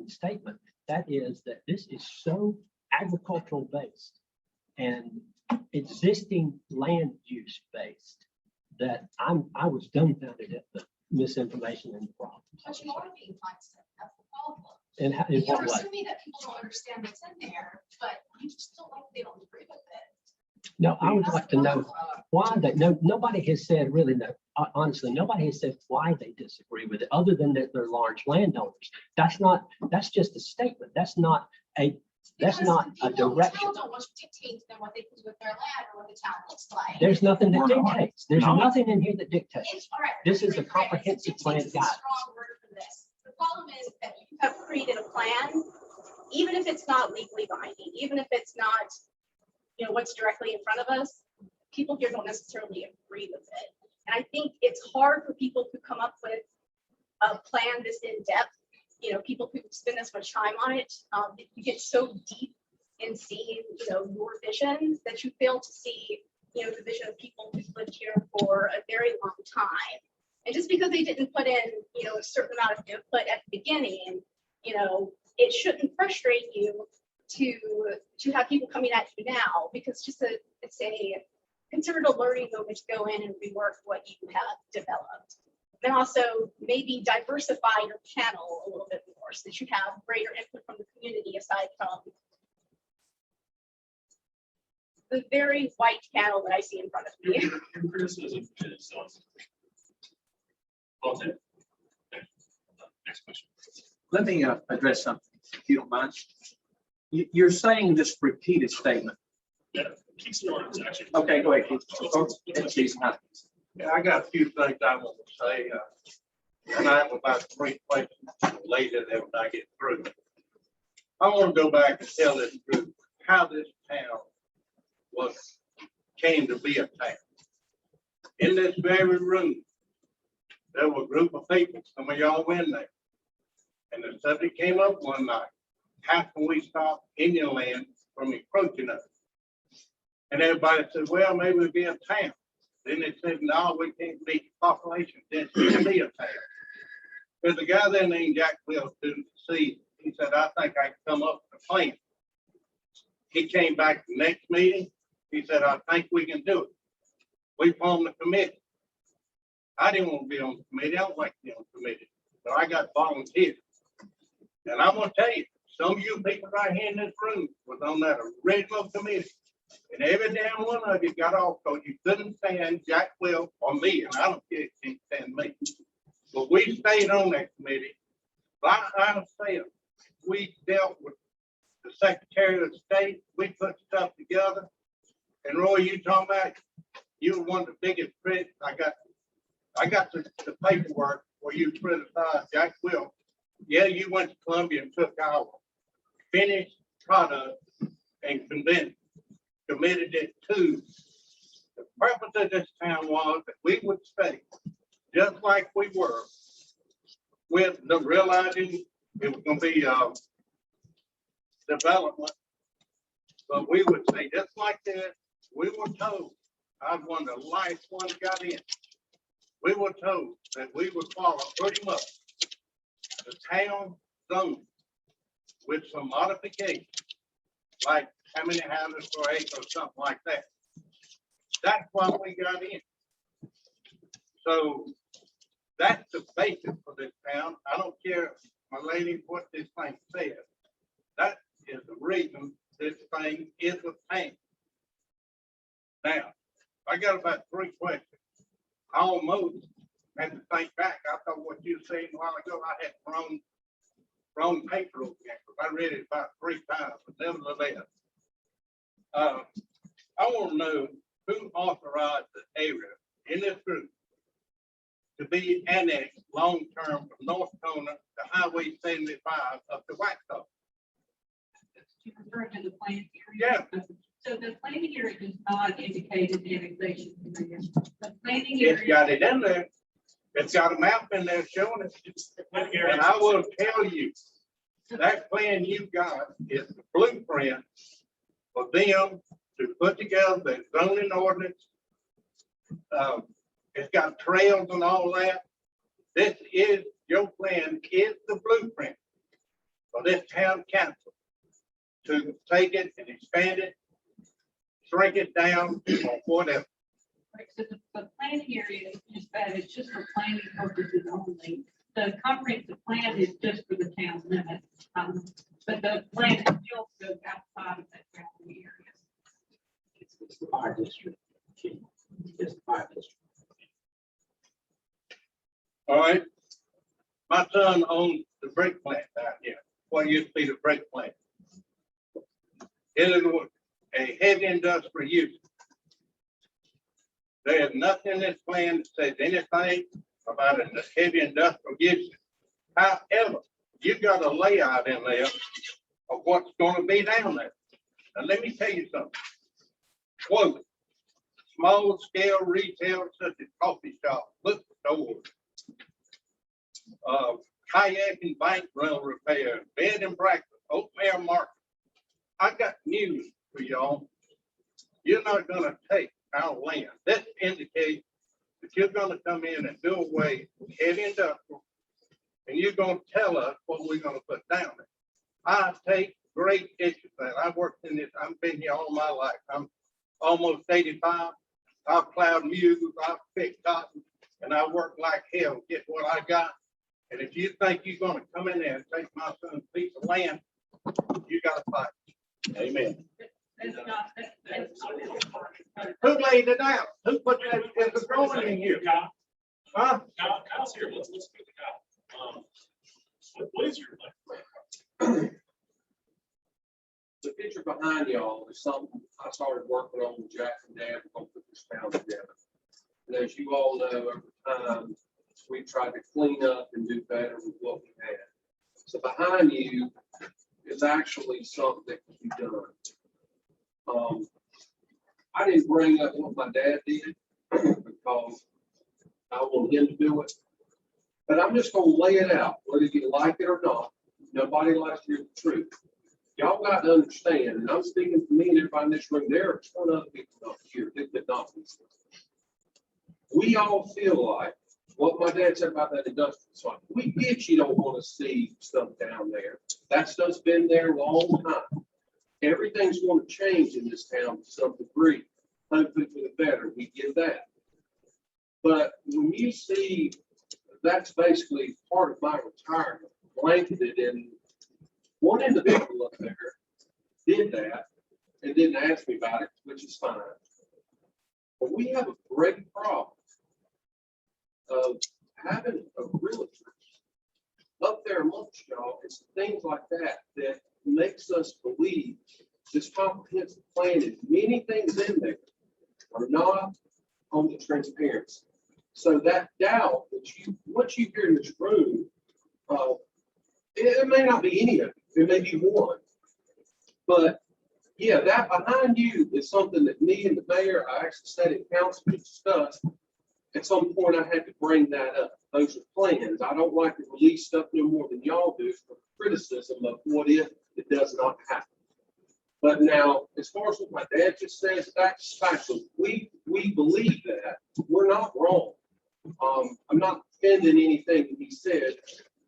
statement. That is that this is so agricultural based and existing land use based that I was dumbfounded at the misinformation and the problems. But you are being mindset, that's the problem. And how, in You're what way? assuming that people don't understand what's in there, but you just don't like, they don't agree with it. No, I would like to know why nobody has said really, no, honestly, nobody has said why they disagree with it, other than that they're large landowners. That's just a statement. That's not a direction. People don't want to dictate to them what they can do with their land or what the town looks like. There's nothing that dictates. There's No. nothing in here that dictates. It's all right. This is a comprehensive plan Dictates is a guide. strong word for this. The problem is that you have created a plan, even if it's not legally binding, even if it's not, what's directly in front of us, people here don't necessarily agree with it. And I think it's hard for people to come up with a plan this in depth. People who spend this much time on it, you get so deep in seeing, your vision that you fail to see, the vision of people who've lived here for a very long time. And just because they didn't put in, a certain amount of input at the beginning, it shouldn't frustrate you to have people coming at you now, because consider it a learning moment to go in and rework what you have developed. And also maybe diversify your panel a little bit more so that you have greater input from the community aside from the very white panel that I see in front of me. Your criticism is well taken. Next question. Let me address something, if you don't mind. You're saying this repeated statement. Yeah, Keith's the one who's actually. Okay, go ahead, Keith. Yeah, I got a few things I want to say. And I have about 3 questions later that when I get through. I want to go back and tell this group how this town came to be a town. In this very room, there were a group of people, some of y'all went there. And the subject came up one night. How can we stop Indian land from encroaching us? And everybody said, well, maybe we'll be a town. Then they said, no, we can't beat the population density to be a town. There's a guy there named Jack Will to see. He said, I think I can come up with a plan. He came back the next meeting. He said, I think we can do it. We formed a committee. I didn't want to be on the committee. I don't like to be on the committee. So I got volunteers. And I'm going to tell you, some of you people right here in this room was on that original committee. And every damn one of you got off because you couldn't stand Jack Will or me. And I don't care if you can't stand me. But we stayed on that committee. Like I said, we dealt with the Secretary of State. We put stuff together. And Roy, you talking about, you were one of the biggest critics. I got the paperwork where you criticized Jack Will. Yeah, you went to Columbia and took our finished product and committed it to. The purpose of this town was that we would stay just like we were, with the realizing it was going to be development But we would say, just like that, we were told, I was one of the last ones got in. We were told that we would follow pretty much the town zone with some modifications, like how many houses per acre or something like that. That's why we got in. So that's the basis for this town. I don't care, my lady, what this thing says. That is the reason this thing is a thing. Now, I got about 3 questions. I almost had to think back. I thought what you were saying a while ago, I had wrong paper over there, because I read it about 3 times, but nevertheless. I want to know who authorized the area in this group to be annexed long-term from North Corner to Highway 75 up to Waxhaw. You refer to the plan area? Yeah. So the planning area does not indicate an annexation area. The planning It's area. got it in there. It's got a map in there showing it. And I will tell you, that plan you got is the blueprint for them to put together the zoning ordinance. It's got trails and all that. This is, your plan is the blueprint for this town council to take it and expand it, shrink it down, or whatever. Right, so the planning area is just that, it's just for planning purposes only. The comprehensive plan is just for the town limits. But the plan still goes outside of that boundary area. It's the fire district. It's the fire district. All right. My son owns the brick plant down here. What used to be the brick plant. It is a heavy industrial use. There is nothing in this plan that says anything about a heavy industrial use. However, you got a layout in there of what's going to be down there. Now, let me tell you something. Quote, small scale retail such as coffee shops, bookstores, kayak and bank rental repair, bed and breakfast, open air market. I got news for y'all. You're not gonna take our land. This indicates that you're gonna come in and do away with heavy industrial, and you're gonna tell us what we're gonna put down there. I take great issue with that. I've worked in this, I've been here all my life. I'm almost 85. I've plowed mules, I've picked cotton, and I work like hell to get what I got. And if you think you're gonna come in there and take my son's piece of land, you gotta fight. Amen. That's not, that's not. Who laid it out? Who put that as a drawing in here? Huh? Kyle's here. Let's get the Kyle. What is your? The picture behind y'all is something I started working on with Jack and Dad. We're gonna put this town together. And as you all know, over time, we tried to clean up and do better with what we had. So behind you is actually something that can be done. I didn't bring up what my dad did because I want him to do it. But I'm just gonna lay it out, whether you like it or not. Nobody likes to hear the truth. Y'all got to understand, and I'm speaking for me and everybody in this room, there are a ton of people up here that did not be. We all feel like what my dad said about that industrial site. We get you don't want to see stuff down there. That stuff's been there a long time. Everything's going to change in this town to some degree, hopefully for the better. We get that. But when you see that's basically part of my retirement, blanketed in one individual up there did that and didn't ask me about it, which is fine. But we have a great problem of having a realtor up there amongst y'all. It's things like that that makes us believe this comprehensive plan and many things in there are not on the transparency. So that doubt that what you hear in this room, it may not be any of it. It may be one. But yeah, that behind you is something that me and the mayor, I actually said in council to discuss. At some point, I had to bring that up. Those are plans. I don't like to release stuff no more than y'all do for criticism of what if it does not happen. But now, as far as what my dad just says, that's factual. We believe that. We're not wrong. I'm not defending anything that he said,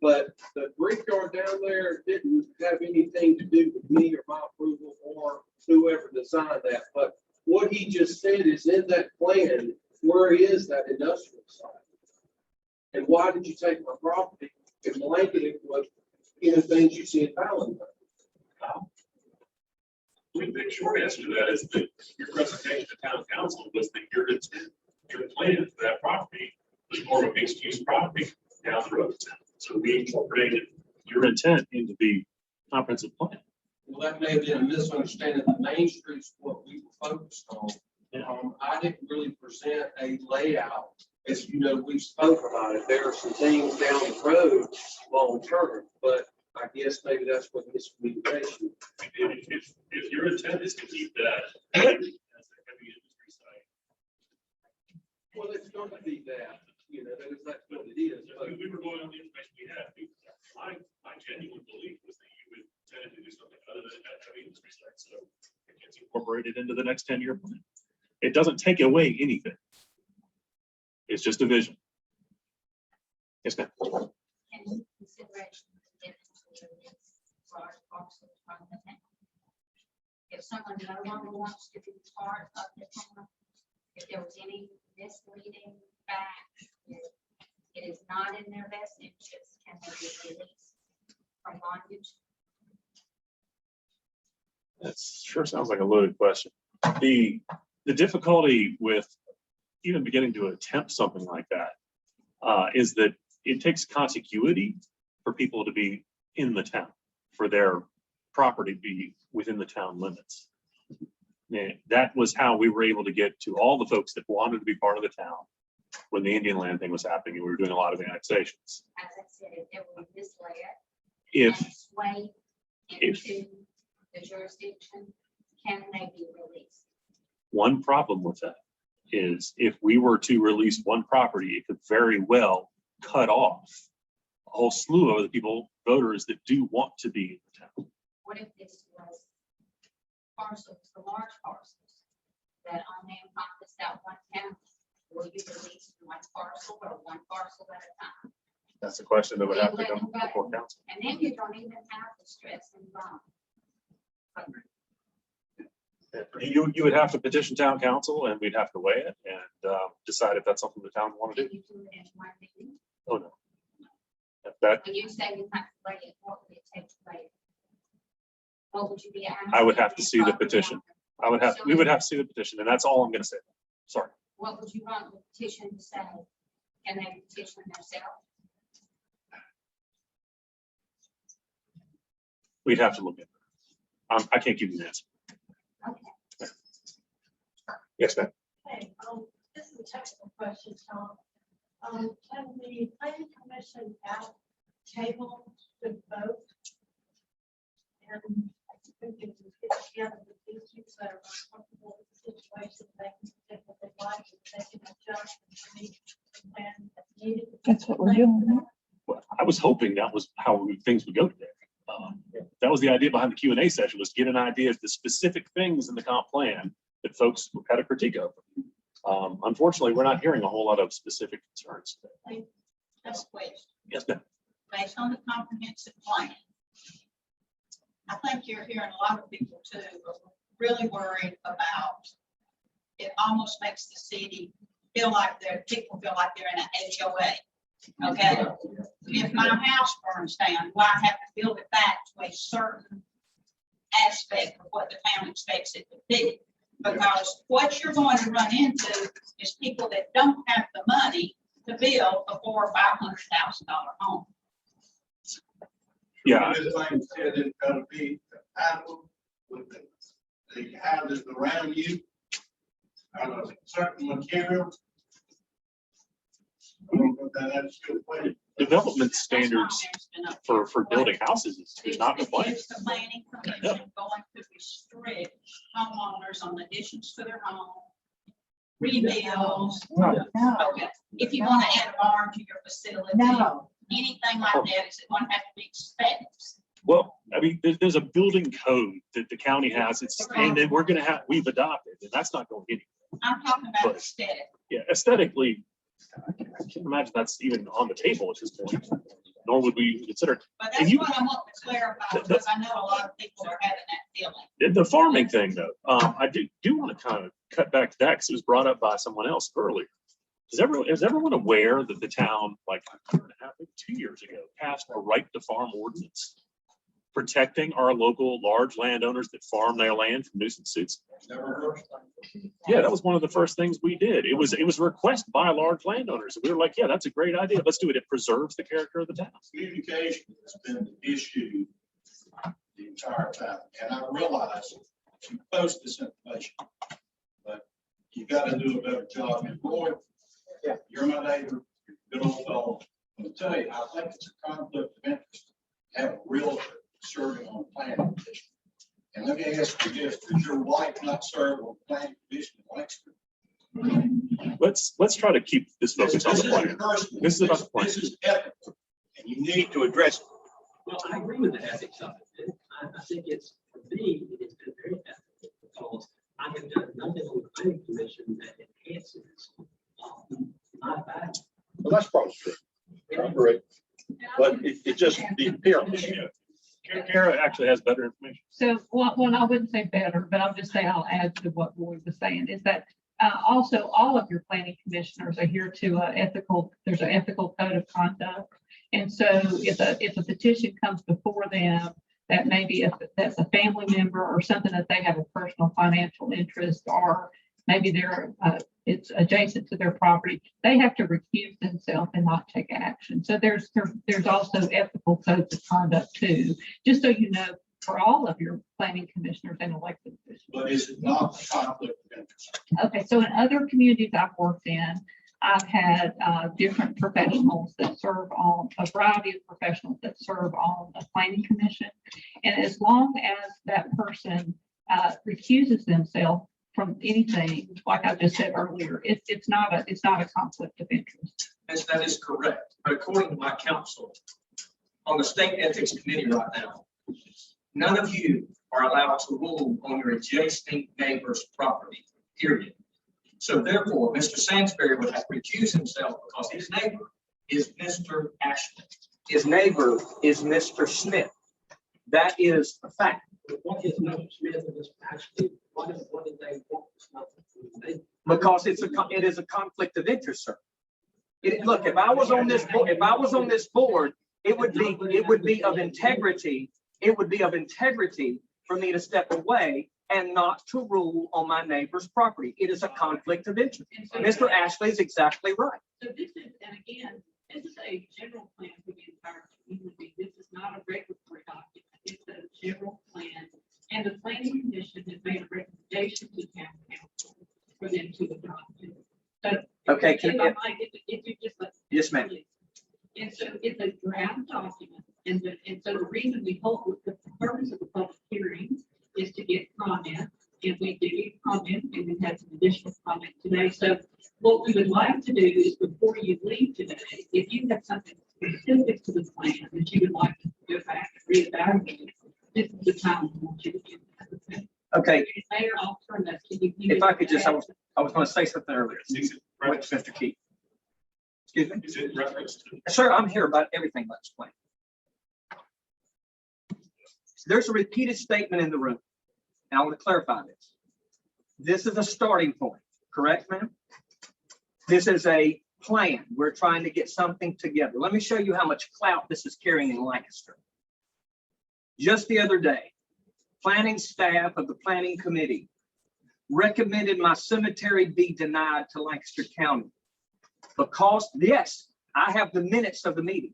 but the brickyard down there didn't have anything to do with me or my approval or whoever designed that. But what he just said is in that plan, where is that industrial site? And why did you take my property and blanket it with, things you see in Fallon? The short answer to that is that your presentation to town council was that your intent, your plan for that property was more of a mixed use property down the road. So we incorporated your intent into the comprehensive plan. Well, that may have been a misunderstanding. The Main Street's what we were focused on. I didn't really present a layout. As you know, we spoke about it. There are some things down the road long term, but I guess maybe that's what miscommunication. If your intent is to keep that as a heavy industry site. Well, it's going to be that, that's what it is. But we were going on the information we had. My genuine belief was that you would tend to do something other than that heavy industry site. So it gets incorporated into the next 10-year plan. It doesn't take away anything. It's just a vision. Yes, ma'am. Any consideration given to this large parcel from the town? If someone no longer wants to be part of the town, if there was any misleading fact, it is not in their best interest, can they be released from bondage? That sure sounds like a loaded question. The difficulty with even beginning to attempt something like that is that it takes contiguity for people to be in the town, for their property to be within the town limits. And that was how we were able to get to all the folks that wanted to be part of the town when the Indian land thing was happening and we were doing a lot of annexations. As I said, if they were misled If and swayed into the jurisdiction, can they be released? one problem with that is if we were to release one property, it could very well cut off a whole slew of other people, voters that do want to be in the town. What if this was parcels, the large parcels that only encompass that one county? Will you release one parcel or one parcel at a time? That's a question that would have to come before council. And then you don't even have the stress involved. You would have to petition town council and we'd have to weigh it and decide if that's something the town want to Can do. you do it in one meeting? Oh, no. If that, When you say you have to weigh it, what would it take to weigh it? What would you be asking? I would have to see the petition. We would have to see the petition and that's all I'm gonna say. Sorry. What would you want the petition to say? Can they petition themselves? We'd have to look at it. I can't give you an answer. Okay. Yes, ma'am. Hey, this is a technical question, Tom. Can the planning commission out table the vote? And I think if we get together with these people that are uncomfortable with the situation, they can take what they like, and they can adjust and make the plan that's needed. That's what we're doing. Well, I was hoping that was how things would go today. That was the idea behind the Q&A session, was get an idea of the specific things in the comp plan that folks had a critique of. Unfortunately, we're not hearing a whole lot of specific concerns. That's a question. Yes, ma'am. Based on the comprehensive plan, I think you're hearing a lot of people too, are really worried about, it almost makes the city feel like people feel like they're in an HOA. Okay, if my house burns down, do I have to build it back to a certain aspect of what the town expects it to be? Because what you're going to run into is people that don't have the money to build a $400,000 or $500,000 home. Yeah. This thing said it's gonna be compatible with the houses around you, out of certain materials. I don't know if that's a good way. Development standards for building houses is not the plan. It's the planning commission going to restrict homeowners on additions to their home, rebuilds. Okay, if you want to add a barn to your facility. No. Anything like that, is it going to have to be specs? Well, I mean, there's a building code that the county has, and then we've adopted, and that's not going anywhere. I'm talking about But- aesthetic. Yeah, aesthetically, I can't imagine that's even on the table at this point, nor would we consider. But And that's you- what I want to clarify, because I know a lot of people are having that feeling. The farming thing, though, I do want to kind of cut back to that because it was brought up by someone else earlier. Is everyone aware that the town, like a year and a half, maybe 2 years ago, passed a right to farm ordinance protecting our local large landowners that farm their land from nuisance suits? Yeah, that was one of the first things we did. It was a request by large landowners. We were like, yeah, that's a great idea. Let's do it. It preserves the character of the town. Communication has been an issue the entire time, and I realize you post this information, but you gotta do a better job. And Roy, you're my neighbor, you're a good old fellow. I'm gonna tell you, I think it's a conflict of interest to have a realtor serving on the planning commission. And let me ask you this, does your wife not serve on the planning commission in Lancaster? Let's try to keep this focus on the plan. This is about the plan. This is ethical, and you need to address it. Well, I agree with the ethics of it. I think it's, for me, it has been very ethical because I have done nothing on the planning commission that enhances my value. Well, that's probably true. I agree. But it just, the appearance. Kara actually has better information. So one, I wouldn't say better, but I'll just say I'll add to what Roy was saying is that also all of your planning commissioners are here to there's an ethical code of conduct. And so if a petition comes before them, that maybe if that's a family member or something that they have a personal financial interest, or maybe it's adjacent to their property, they have to recuse themselves and not take action. So there's also ethical codes of conduct too, just so you know, for all of your planning commissioners and elected officials. But is it not a conflict of interest? Okay, so in other communities I've worked in, I've had different professionals that serve on a variety of professionals that serve on a planning commission. And as long as that person recuses themselves from anything, like I just said earlier, it's not a conflict of interest. Yes, that is correct. But according to my counsel, on the state ethics committee right now, none of you are allowed to rule on your adjacent neighbor's property, period. So therefore, Mr. Sansbury would have to recuse himself because his neighbor is Mr. Ashley. His neighbor is Mr. Smith. That is a fact. What is Mr. Smith and Mr. Ashley? What did they want? Because it is a conflict of interest, sir. Look, if I was on this board, it would be of integrity. It would be of integrity for me to step away and not to rule on my neighbor's property. It is a conflict of interest. Mr. Ashley is exactly right. So this is, and again, this is a general plan for the entire community. This is not a regulatory document. It's a general plan. And the planning commission has made a recommendation to town council for them to adopt it. But Okay, if you just let. Yes, ma'am. And so it's a draft document. And so the reason we hold, the purpose of the public hearing is to get comment. And we did get comment, and we had some additional comment today. So what we would like to do is, before you leave today, if you have something specific to the plan that you would like to go back and reevaluate, this is the time we want you to do that. Okay, Mayor, I'll turn that to you. if I could just, I was going to say something earlier. Wait, Mr. Keith. Excuse me. Is it referenced to? Sir, I'm here about everything let's explain. There's a repeated statement in the room, and I want to clarify this. This is a starting point, correct, ma'am? This is a plan. We're trying to get something together. Let me show you how much clout this is carrying in Lancaster. Just the other day, planning staff of the planning committee recommended my cemetery be denied to Lancaster County because, yes, I have the minutes of the meeting.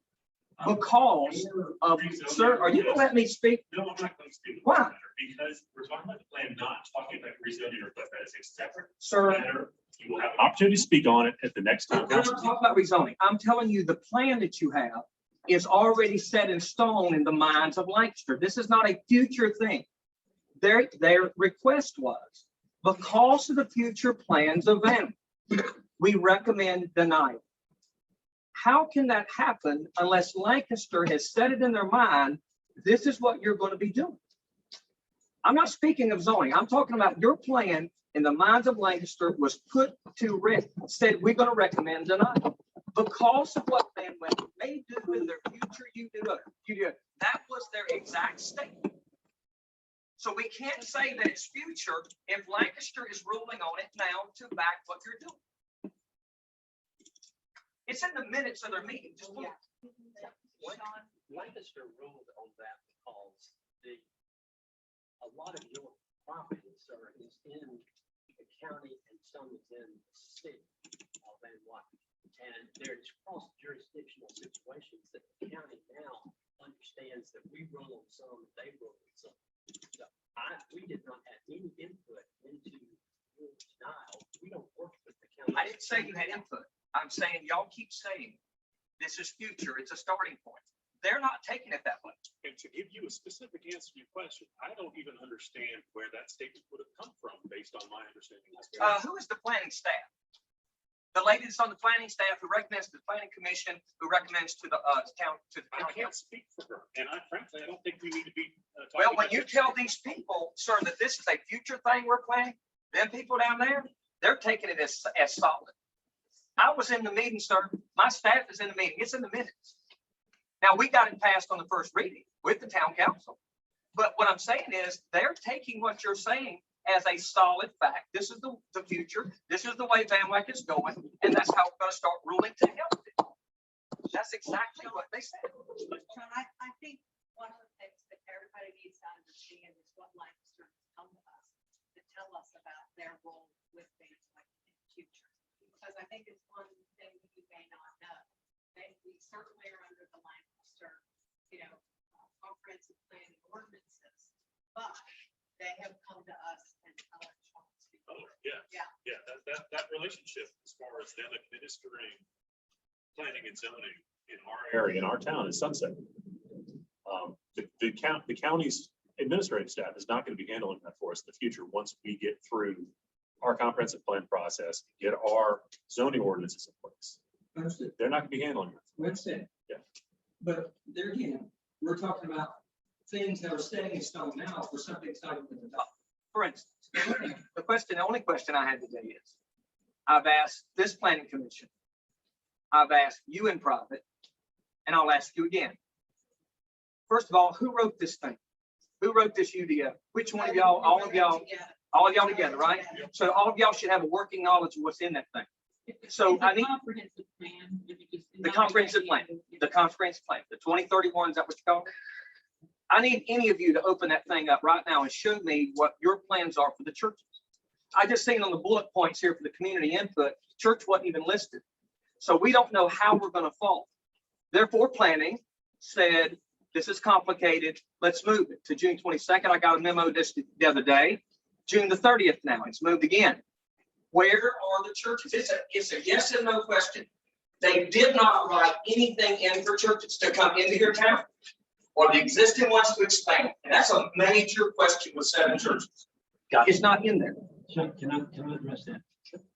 Because of, sir, are you gonna let me speak? No, I'm not going to speak. Why? Because we're talking about the plan, not talking about rezoning or that is a separate Sir, matter. You will have an opportunity to speak on it at the next time. we're not talking about rezoning. I'm telling you, the plan that you have is already set in stone in the minds of Lancaster. This is not a future thing. Their request was, because of the future plans of them, we recommend denial. How can that happen unless Lancaster has set it in their mind this is what you're going to be doing. I'm not speaking of zoning. I'm talking about your plan in the minds of Lancaster was put to rest, said we're going to recommend denial because of what Van Wyck may do in their future. You do it. That was their exact statement. So we can't say that it's future if Lancaster is ruling on it now to back what you're doing. It's in the minutes of their meeting. Just look. Lancaster ruled on that because a lot of your properties are in the county and some is in the city of Van Wyck. And there's cross jurisdictional situations that the county now understands that we rule on some, they rule on some. So we did not have any input into your denial. We don't work with the county. I didn't say you had input. I'm saying y'all keep saying this is future. It's a starting point. They're not taking it that way. And to give you a specific answer to your question, I don't even understand where that statement would have come from based on my understanding. Who is the planning staff? The lady that's on the planning staff who recommends to the planning commission, who recommends to the town, to the I county. can't speak for her, and frankly, I don't think we need to be. Well, when you tell these people, sir, that this is a future thing we're planning, them people down there, they're taking it as solid. I was in the meeting, sir. My staff is in the meeting. It's in the minutes. Now, we got it passed on the first reading with the town council. But what I'm saying is they're taking what you're saying as a solid fact. This is the future. This is the way Van Wyck is going. And that's how we're going to start ruling to help it. That's exactly what they said. John, I think one of the things that everybody needs to understand is what Lancaster has come to us to tell us about their role with Van Wyck in the future. Because I think it's one thing that you may not know. We certainly are under the Lancaster, comprehensive plan and ordinances, but they have come to us and tell us. Oh, yeah. That relationship as far as them administering planning and zoning in our area, in our town, is sunset. The county's administrative staff is not going to be handling that for us in the future once we get through our comprehensive plan process, get our zoning ordinances in place. Understood. They're not going to be handling it. Understand. Yeah. But there again, we're talking about things that are staying in stone now for something starting with the top. For instance, the only question I had today is, I've asked this planning commission, I've asked you in private, and I'll ask you again. First of all, who wrote this thing? Who wrote this UDO? Which one of y'all, all of y'all together, right? So all of y'all should have a working knowledge of what's in that thing. So I need Comprehensive plan. the comprehensive plan, the 2031, is that what you call it? I need any of you to open that thing up right now and show me what your plans are for the churches. I just seen on the bullet points here for the community input, church wasn't even listed. So we don't know how we're going to fall. Therefore, planning said, this is complicated. Let's move it to June 22nd. I got a memo this the other day. June the 30th now, it's moved again. Where are the churches? It's a yes and no question. They did not write anything in for churches to come into your town or the existing ones to expand. And that's a major question with 7 churches. It's not in there. So can I address that?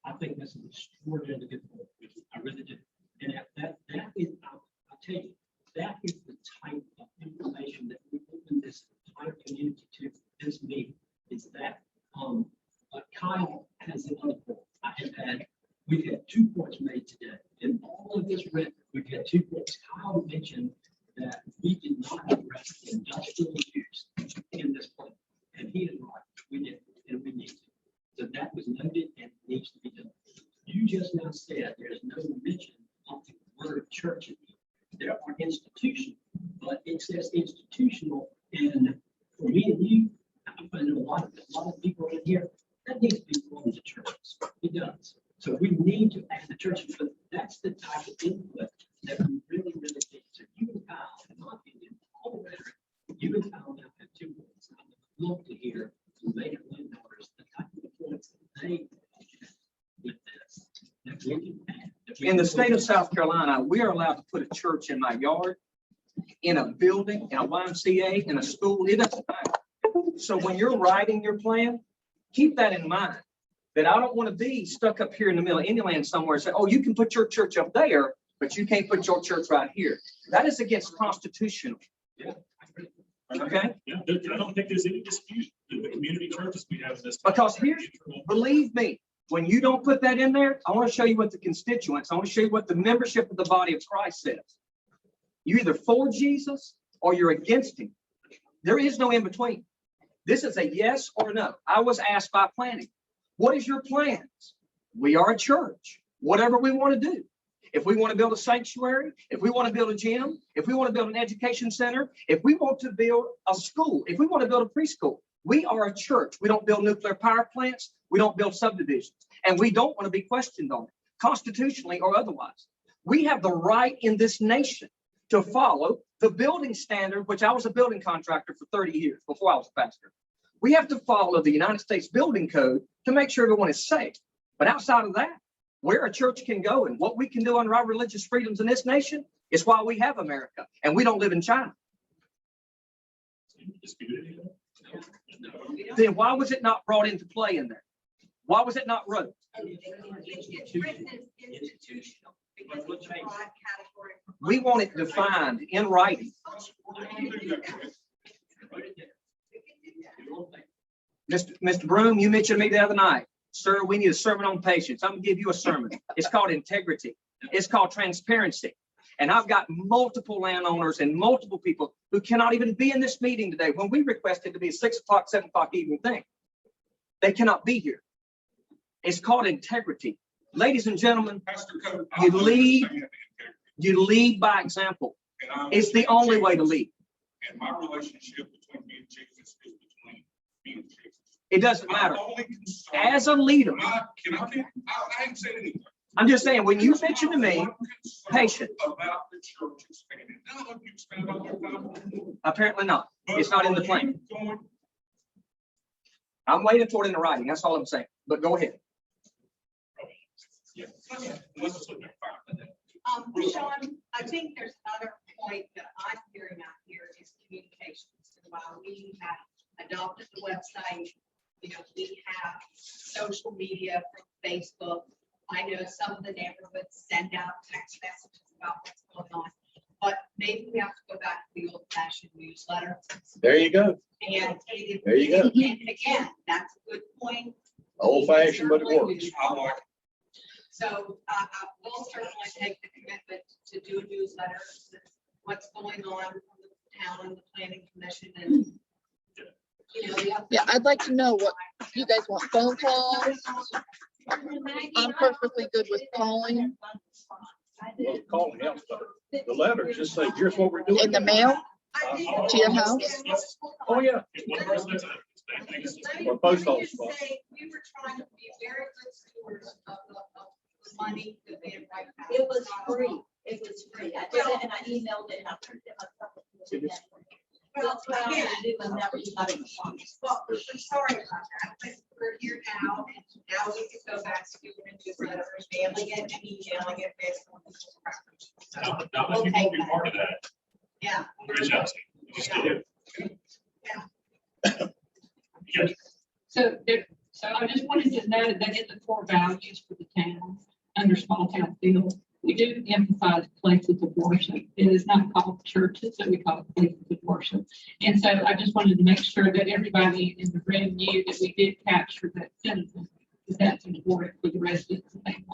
I think this is extraordinarily good point. I really do. And that is, I'll tell you, that is the type of information that we open this entire community to this meeting. Is that Kyle has an unquote. We've had 2 points made today. In all of this written, we've had 2 points. Kyle mentioned that we did not address the industrial use in this plan. And he is right. We did, and we need to. So that was noted and needs to be done. You just now said there's no mention of the word church in here. There are institutional, but it says institutional. And for me and you, I know a lot of people in here, that needs to be from the churches. It does. So we need to add the churches, but that's the type of input that we really need. So you and Kyle, in my opinion, all the better. You and Kyle now have 2 points. I would love to hear from major landowners the type of points that they with this. That we can add. In the state of South Carolina, we are allowed to put a church in my yard, in a building, in a YMCA, in a school. It doesn't matter. So when you're writing your plan, keep that in mind, that I don't want to be stuck up here in the middle of Indian land somewhere and say, oh, you can put your church up there, but you can't put your church right here. That is against constitutional. Yeah. Okay? Yeah, I don't think there's any dispute in the community churches we have in this. Because here's, believe me, when you don't put that in there, I want to show you what the constituents, I want to show you what the membership of the body of Christ says. You're either for Jesus or you're against him. There is no in between. This is a yes or no. I was asked by planning, what is your plans? We are a church, whatever we want to do. If we want to build a sanctuary, if we want to build a gym, if we want to build an education center, if we want to build a school, if we want to build a preschool, we are a church. We don't build nuclear power plants. We don't build subdivisions. And we don't want to be questioned on it, constitutionally or otherwise. We have the right in this nation to follow the building standard, which I was a building contractor for 30 years before I was a pastor. We have to follow the United States Building Code to make sure everyone is safe. But outside of that, where a church can go and what we can do under our religious freedoms in this nation is why we have America, and we don't live in China. Then why was it not brought into play in there? Why was it not wrote? It's written as institutional because it's a broad category. We want it defined in writing. Mr. Broom, you mentioned me the other night. Sir, we need a sermon on patience. I'm gonna give you a sermon. It's called integrity. It's called transparency. And I've got multiple landowners and multiple people who cannot even be in this meeting today when we requested to be a 6 o'clock, 7 o'clock evening thing. They cannot be here. It's called integrity. Ladies and gentlemen, you lead by example. It's the only way to lead. And my relationship between me and Jesus is between me and Jesus. It doesn't matter. As a leader, I ain't said anything. I'm just saying, when you mention to me, patient, About the church expanding. Now, if you expand on your Bible. apparently not. It's not in the plan. I'm waiting for it in the writing. That's all I'm saying. But go ahead. Sean, I think there's another point that I'm hearing out here is communications. And while we have adopted the website, you know, we have social media from Facebook. I know some of the neighborhoods send out text messages about what's going on, but maybe we have to go back to the old fashioned newsletter. There you go. And There you go. And again, that's a good point. Old fashioned, but it works. So I will certainly take the commitment to do a newsletter, what's going on from the town and the planning commission and. You know, Yeah, I'd like to know what you guys want, phone calls. I'm perfectly good with calling. Well, calling helps, but the letter just say, here's what we're doing. In the mail to your house. Oh, yeah. Or post office box. We were trying to be very good stewards of the money that we had right now. It was free. It was free. I did it and I emailed it and I printed it myself. Well, again, And never got a response. well, we're sorry about that, but we're here now, and now we can go back to doing a newsletter, mailing it and emailing it based on people's preference. So Not we'll that you take won't be that. part of that. Yeah. Reach out to you. Just do it. Yeah. So I just wanted to note that in the core values for the town, under small town feel, we do emphasize places of worship. It is not called churches, so we call it places of worship. And so I just wanted to make sure that everybody in the room knew that we did capture that sentiment, because that's important for the residents of Bayview.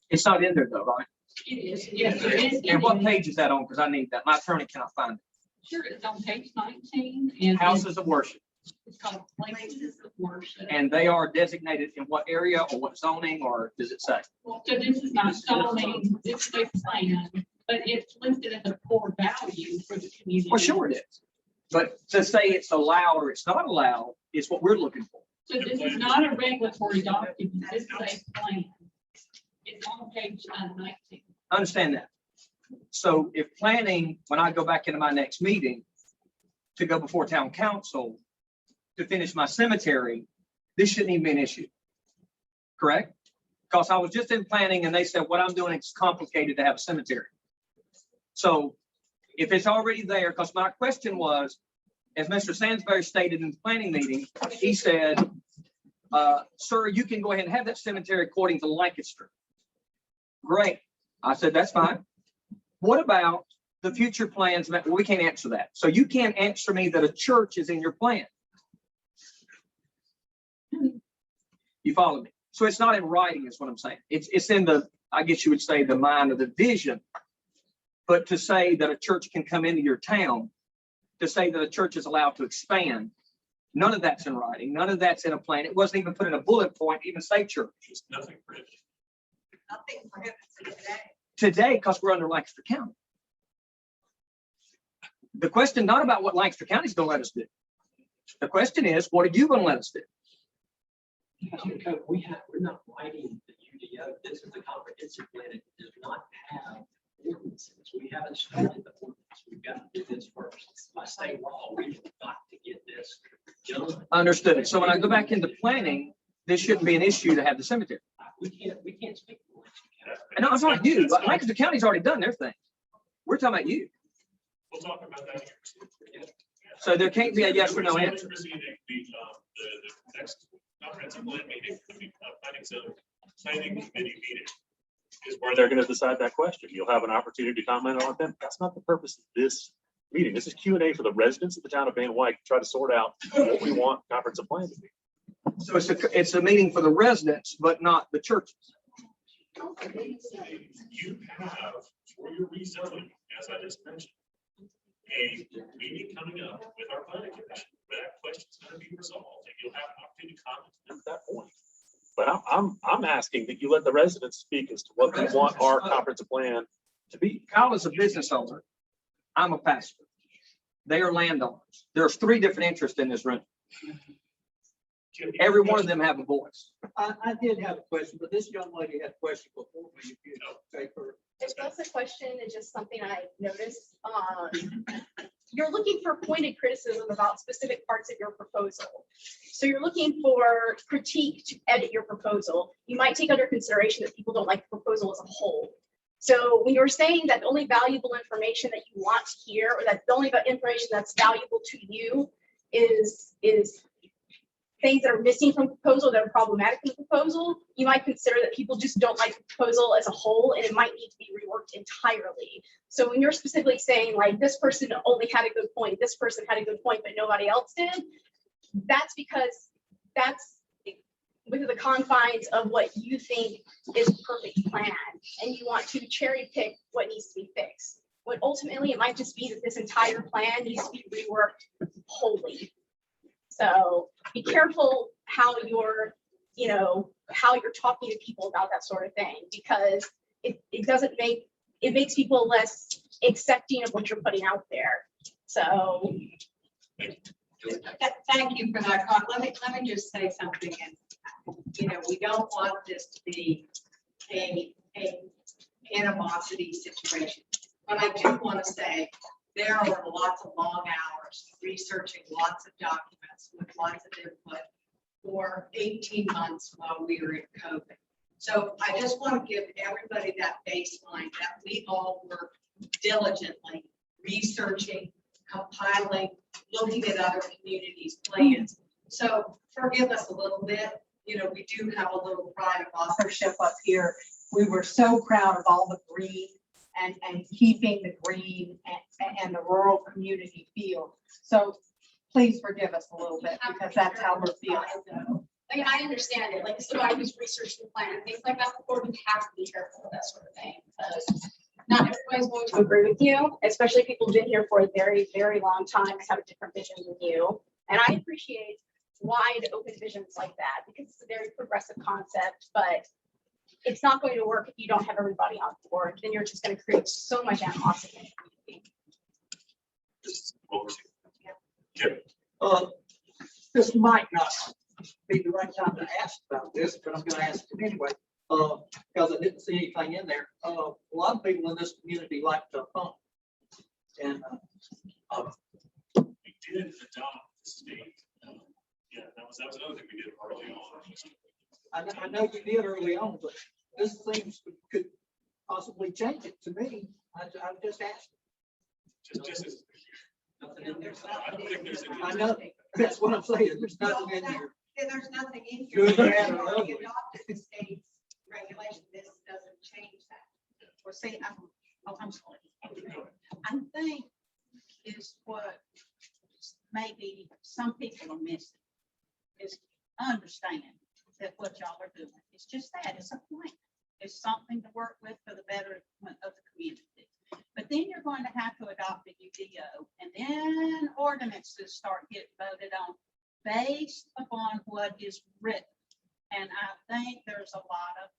It's not in there though, right? It is, yes, it is. And what page is that on? Because I need that. My attorney cannot find it. Sure, it's on page 19 and Houses of worship. it's called places of worship. And they are designated in what area or what zoning, or does it say? So this is not zoning, this is a plan, but it's listed as a core value for the community. Well, sure it is. But to say it's allowed or it's not allowed is what we're looking for. So this is not a regulatory document, this is a plan. It's on page 19. I understand that. So if planning, when I go back into my next meeting to go before town council to finish my cemetery, this shouldn't even be an issue. Correct? Because I was just in planning and they said, what I'm doing is complicated to have a cemetery. So if it's already there, because my question was, as Mr. Sansbury stated in the planning meeting, he said, sir, you can go ahead and have that cemetery according to Lancaster. Great. I said, that's fine. What about the future plans, we can't answer that. So you can't answer me that a church is in your plan. You follow me? So it's not in writing is what I'm saying. It's in the, I guess you would say, the mind of the vision. But to say that a church can come into your town, to say that a church is allowed to expand, none of that's in writing. None of that's in a plan. It wasn't even put in a bullet point, even say church. There's nothing written. Nothing prohibits it today. Today, because we're under Lancaster County. The question not about what Lancaster County is going to let us do. The question is, what are you going to let us do? We're not writing the UDO. This is the comprehensive plan. It does not have ordinances. We haven't started the ordinance. We've got to do this first. By state law, we've got to get this done. Understood. So when I go back into planning, this shouldn't be an issue to have the cemetery. We can't speak for Lancaster County. And I'm talking you. Lancaster County's already done their thing. We're talking about you. We'll talk about that here. So there can't be a yes or no answer. The next comprehensive plan meeting, planning committee meeting is where they're going to decide that question. You'll have an opportunity to comment on them. That's not the purpose of this meeting. This is Q&A for the residents of the town of Van Wyck to try to sort out what we want comprehensive plan to be. So it's a meeting for the residents, but not the churches. You have, for your rezoning, as I just mentioned, a meeting coming up with our planning commission where that question's going to be resolved, and you'll have an opportunity to comment to them at that point. But I'm asking that you let the residents speak as to what they want our comprehensive plan to be. Kyle is a business owner. I'm a pastor. They are landowners. There's 3 different interests in this room. Every one of them have a voice. I did have a question, but this young lady had a question before me. If you take her. It's less a question, it's just something I noticed. You're looking for pointed criticism about specific parts of your proposal. So you're looking for critique to edit your proposal. You might take under consideration that people don't like the proposal as a whole. So when you're saying that the only valuable information that you want to hear, or that the only information that's valuable to you is things that are missing from the proposal, that are problematic in the proposal, you might consider that people just don't like the proposal as a whole, and it might need to be reworked entirely. So when you're specifically saying like, this person only had a good point, this person had a good point, but nobody else did, that's because that's within the confines of what you think is a perfect plan, and you want to cherry pick what needs to be fixed. When ultimately it might just be that this entire plan needs to be reworked wholly. So be careful how you're, how you're talking to people about that sort of thing, because it makes people less accepting of what you're putting out there. So. Thank you for that, Carl. Let me just say something. And, we don't want this to be a animosity situation. But I do want to say there are lots of long hours researching lots of documents with lots of input for 18 months while we were in COVID. So I just want to give everybody that baseline that we all work diligently researching, compiling, looking at other communities' plans. So forgive us a little bit. We do have a little pride of authorship up here. We were so proud of all the green and keeping the green and the rural community feel. So please forgive us a little bit, because that's how we're feeling. Like, I understand it, like somebody who's researching the plan and things like that before, we have to be careful with that sort of thing, because not everybody's going to agree with you, especially people who've been here for a very, very long time and have a different vision than you. And I appreciate wide open visions like that, because it's a very progressive concept, but it's not going to work if you don't have everybody on board. Then you're just going to create so much animosity in the community. This might not be the right time to ask about this, but I'm going to ask it anyway, because I didn't see anything in there. A lot of people in this community like to hunt. And We did adopt the state. Yeah, that was another thing we did early on. I know you did early on, but this seems could possibly change it to me. I'm just asking. Just as. Nothing in there. I don't think there's any. I know, that's what I'm saying. There's nothing in here. There's nothing in here. Good, bad, We or already ugly. adopted the state's regulation. This doesn't change that. We're saying, I'm sorry. I I think is what maybe some people are missing, is understand that what y'all are doing, it's just that, it's a plan. It's something to work with for the betterment of the community. But then you're going to have to adopt a UDO, and then ordinances start getting voted on based upon what is written. And I think there's a lot of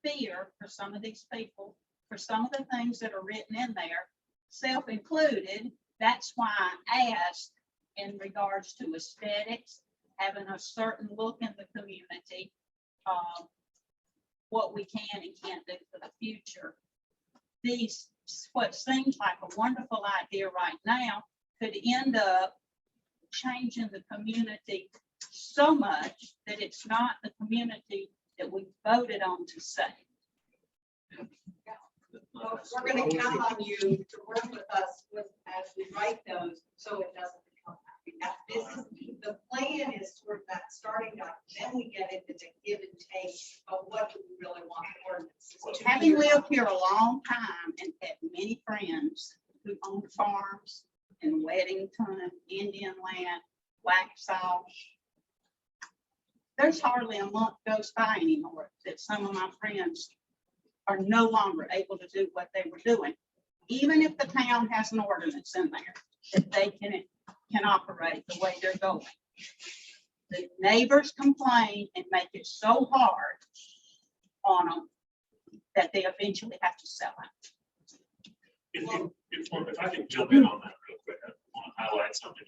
fear for some of these people, for some of the things that are written in there, self included. That's why I asked in regards to aesthetics, having a certain look in the community, what we can and can't do for the future. These, what seems like a wonderful idea right now, could end up changing the community so much that it's not the community that we voted on to say. Well, we're gonna count on you to work with us with, as we write those, so it doesn't become that. This is, the plan is sort of that starting document, then we get into the give and take of what do we really want the ordinances to be. Having lived here a long time and had many friends who own farms in Weddington, Indian Land, Waxhaw, there's hardly a month goes by anymore that some of my friends are no longer able to do what they were doing, even if the town has an ordinance in there that they can operate the way they're going. The neighbors complain and make it so hard on them that they eventually have to sell it. If I can jump in on that real quick, I want to highlight something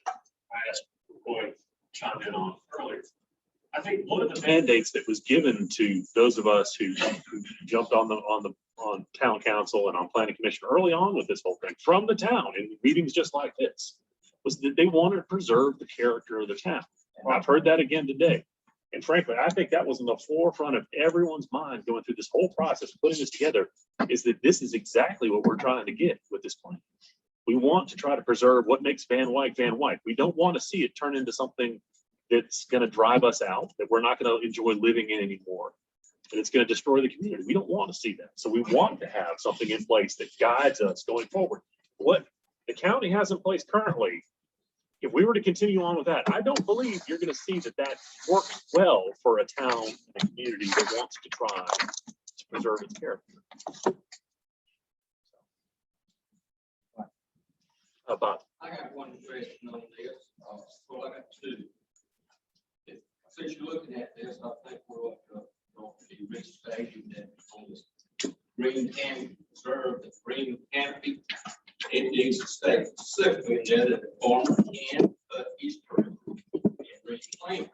that I asked Roy chimed in on earlier. I think one of the mandates that was given to those of us who jumped on town council and on planning commission early on with this whole thing from the town in meetings just like this was that they wanted to preserve the character of the town. And I've heard that again today. And frankly, I think that was in the forefront of everyone's mind going through this whole process, putting this together, is that this is exactly what we're trying to get with this plan. We want to try to preserve what makes Van Wyck Van Wyck. We don't want to see it turn into something that's going to drive us out, that we're not going to enjoy living in anymore, and it's going to destroy the community. We don't want to see that. So we want to have something in place that guides us going forward. What the county has in place currently, if we were to continue on with that, I don't believe you're going to see that works well for a town and a community that wants to try to preserve its character. About I got one question on this. Well, I got two. Since you're looking at this, I think we're up to the restating that on this green canopy, preserve the green canopy. It needs to state specifically that the farmer can cut his tree and replant.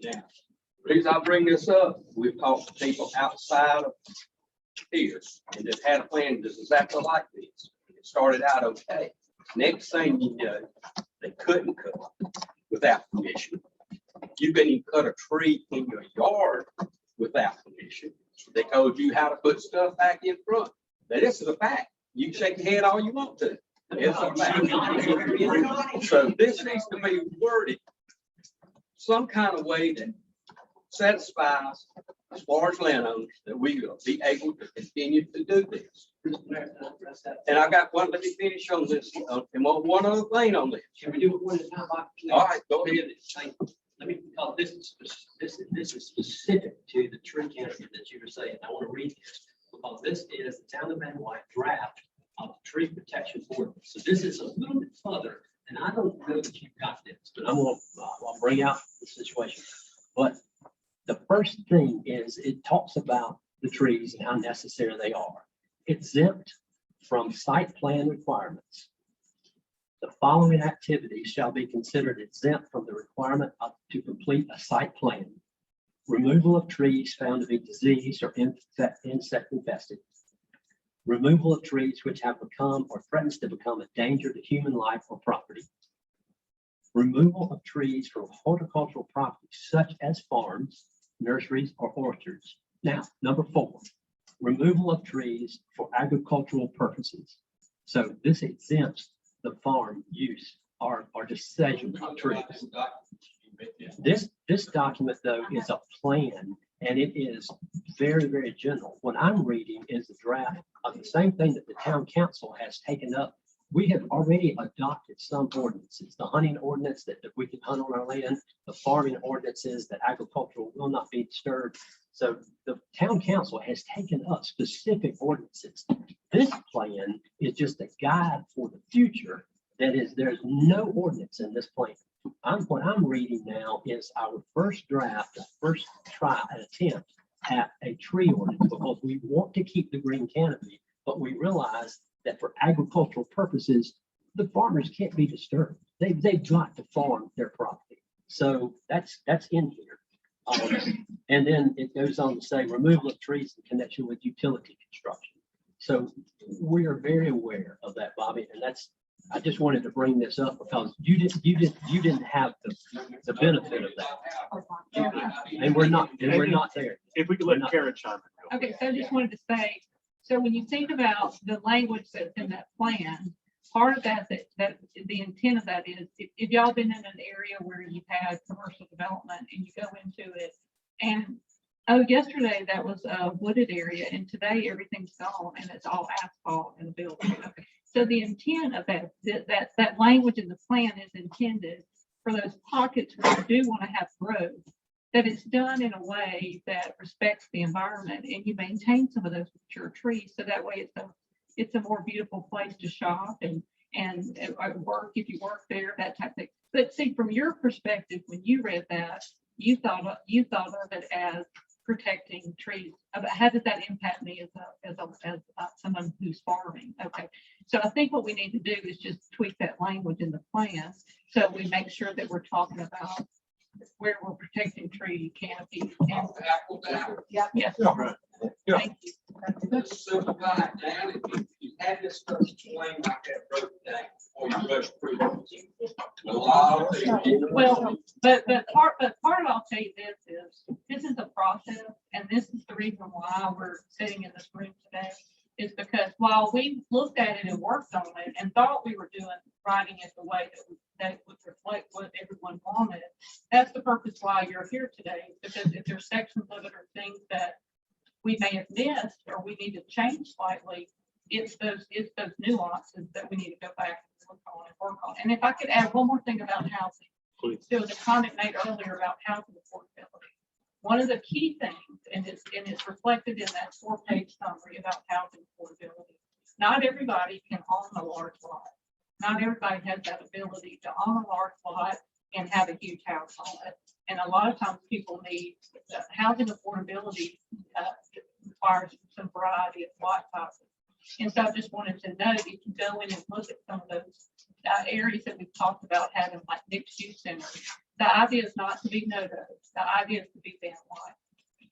Now, the reason I bring this up, we've talked to people outside of here and they've had a plan that's exactly like this. It started out okay. Next thing you know, they couldn't cut without permission. You can even cut a tree in your yard without permission. They told you how to put stuff back in front. Now, this is a fact. You can shake your head all you want to. It's a fact. So this needs to be worded some kind of way that satisfies as far as landowners that we will be able to continue to do this. And I got one, let me finish on this, and one other thing on this. Can we do it one at a time? All right, go ahead. Let me call this is specific to the tree canopy that you were saying. I want to read this because this is the town of Van Wyck draft of the tree protection ordinance. So this is a little bit further, and I don't know that you've got this, but I'm going to bring out the situation. But the first thing is it talks about the trees and how necessary they are. Exempt from site plan requirements. The following activities shall be considered exempt from the requirement to complete a site plan. Removal of trees found to be diseased or insect infested. Removal of trees which have become or threatens to become a danger to human life or property. Removal of trees from horticultural properties such as farms, nurseries, or orchards. Now, number 4, removal of trees for agricultural purposes. So this exempts the farm use or just sale of trees. This document though is a plan, And it is very, very general. What I'm reading is the draft of the same thing that the town council has taken up. We have already adopted some ordinances, the hunting ordinance that we can hunt on our land, the farming ordinances that agricultural will not be disturbed. So the town council has taken up specific ordinances. This plan is just a guide for the future. That is, there's no ordinance in this plan. What I'm reading now is our first draft, the first try, an attempt at a tree ordinance, because we want to keep the green canopy, but we realize that for agricultural purposes, the farmers can't be disturbed. They've got to farm their property. So that's in here. And then it goes on to say removal of trees in connection with utility construction. So we are very aware of that, Bobby, and I just wanted to bring this up because you didn't have the benefit of that. And we're not there. If we could let Karen chime in. Okay, so I just wanted to say, so when you think about the language that's in that plan, part of that the intent of that is, if y'all been in an area where you've had commercial development and you go into it and, oh, yesterday that was a wooded area and today everything's gone and it's all asphalt in the building. Okay. So the intent of that language in the plan is intended for those pockets where you do want to have growth, that it's done in a way that respects the environment and you maintain some of those mature trees. So that way it's a more beautiful place to shop and work if you work there, that type of thing. But see, from your perspective, when you read that, you thought of it as protecting trees. How does that impact me as someone who's farming? Okay, so I think what we need to do is just tweak that language in the plan so we make sure that we're talking about where we're protecting tree canopy. And, yeah, yes. Right. Yeah. Thank you. Let's simplify it down. If you had this stuff explained like that, broke it down before you rush through it. A lot of things. Well, but part I'll tell you this is a process, and this is the reason why we're sitting in this room today, is because while we looked at it and worked on it and thought we were writing it the way that would reflect what everyone wanted, that's the purpose why you're here today, because if there's sections of it or things that we may have missed or we need to change slightly, it's those nuances that we need to go back and look on and work on. And if I could add one more thing about housing. Please. There was a comment made earlier about housing affordability. One of the key things, and it's reflected in that 4-page summary about housing affordability. Not everybody can own a large lot. Not everybody has that ability to own a large lot and have a huge house on it. And a lot of times people need housing affordability requires some variety of lot types. And so I just wanted to know if you go in and look at some of those areas that we've talked about having like mixed use centers. The idea is not to be no-dos. The idea is to be bandwidth.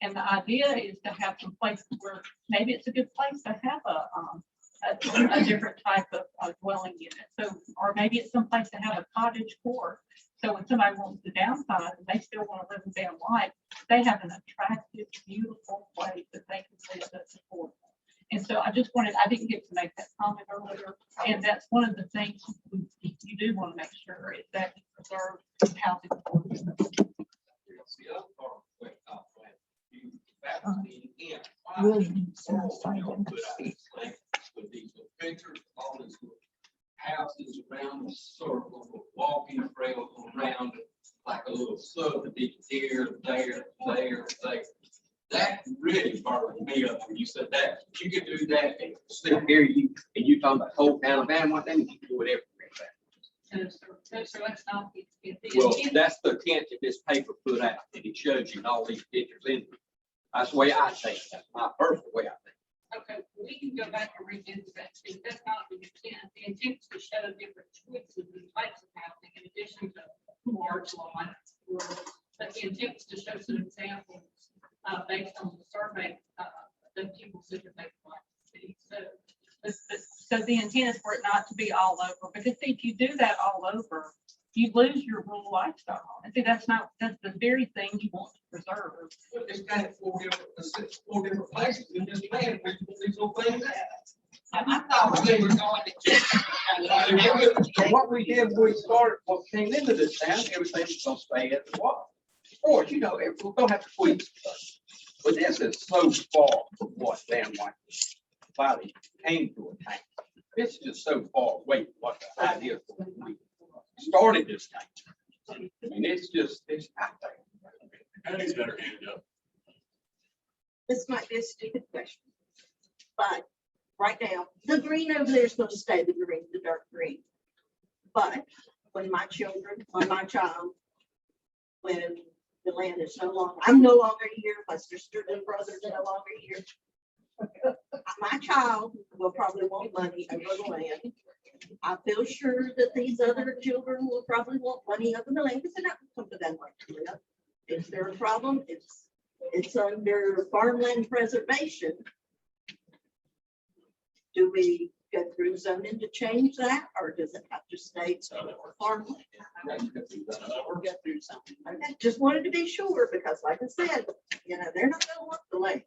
And the idea is to have some places where maybe it's a good place to have a different type of dwelling unit. So, or maybe it's some place to have a cottage court. So when somebody wants to downsize and they still want to live in bandwidth, they have an attractive, beautiful place that they can live that's affordable. And so I didn't get to make that comment earlier. And that's one of the things you do want to make sure is that you preserve housing affordability. With these little pictures, all these little houses around the circle, walking trails around it, like a little subdivision here, there. That really burned me up when you said that. You could do that and sit here, you talking about whole town of Van, then you can do it everywhere. So that's not the Well, that's the intent that this paper put out, and it shows you all these pictures in it. That's the way I think. That's my personal way I think. Okay, we can go back and revisit that too. That's not the intent. The intent is to show different choices and types of housing in addition to large lots. But the intent is to show some examples based on the survey that people said that they would like to see. So the intent is for it not to be all over. Because if you do that all over, you lose your rural lifestyle. And see, that's the very thing you want to preserve. It's kind of four different places in this land where you put these little things at. I thought we were going to. So what we did when we started, what came into this town, everything was gonna stay as it was. Of course, we're gonna have to tweak stuff. But this is so far from what Van Wyck finally came to a tank. It's just so far away from what the idea was when we started this thing. I mean, it's just, it's out there. Patty's better handed up. This might be a stupid question, but right now, the green over there is going to stay the green, the dark green. But when my children, when my child, when the land is no longer, I'm no longer here, my sister and brothers are no longer here. My child will probably want money over the land. I feel sure that these other children will probably want money over the land because they're not going to come to that much to live. Is there a problem? It's under farmland preservation. Do we go through zoning to change that, or does it have to stay farmland? Or go through something? I just wanted to be sure, because like I said, you know, they're not gonna want the land.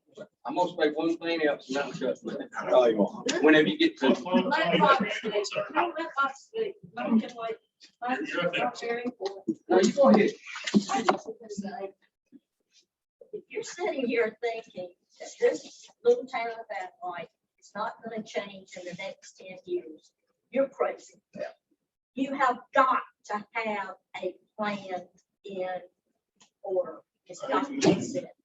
I'm gonna say one thing else, and I'm shut with it. Whenever you get to. Let Bob speak. No, let Bob speak. I don't know what- No, you go ahead. If you're sitting here thinking that this little town of Van Wyck is not gonna change in the next 10 years, you're crazy. You have got to have a plan in order. It's got to be set.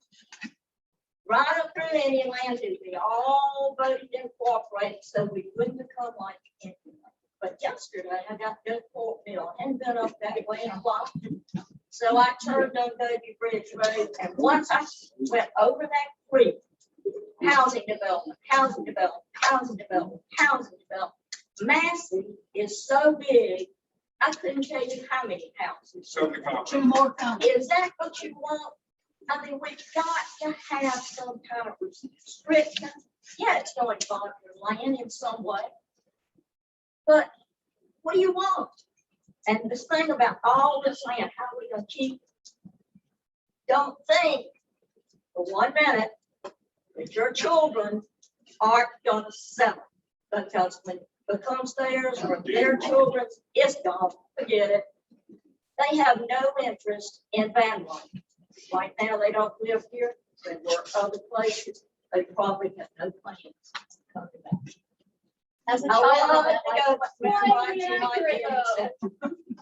Right up through Indian land, we all voted and cooperated so we wouldn't become like Indian land. But yesterday I got to Fort Mill and been up that way in a while. So I turned on Baby Bridge Road, and once I went over that creek, housing development, housing development, housing development, housing development. Massey is so big, I couldn't tell you how many houses. 2 more coming. Is that what you want? I mean, we've got to have some kind of restriction. Yeah, it's going to bother your land in some way. But what do you want? And this thing about all this land, how are we gonna keep it? Don't think for 1 minute that your children aren't gonna sell it, because when it becomes theirs or their children's, it's gone, forget it. They have no interest in Van Wyck. Right now, they don't live here, they work other places, they probably have no plans to come back. As a I child, love I to like- go, Well, you might be accurate, though. upset.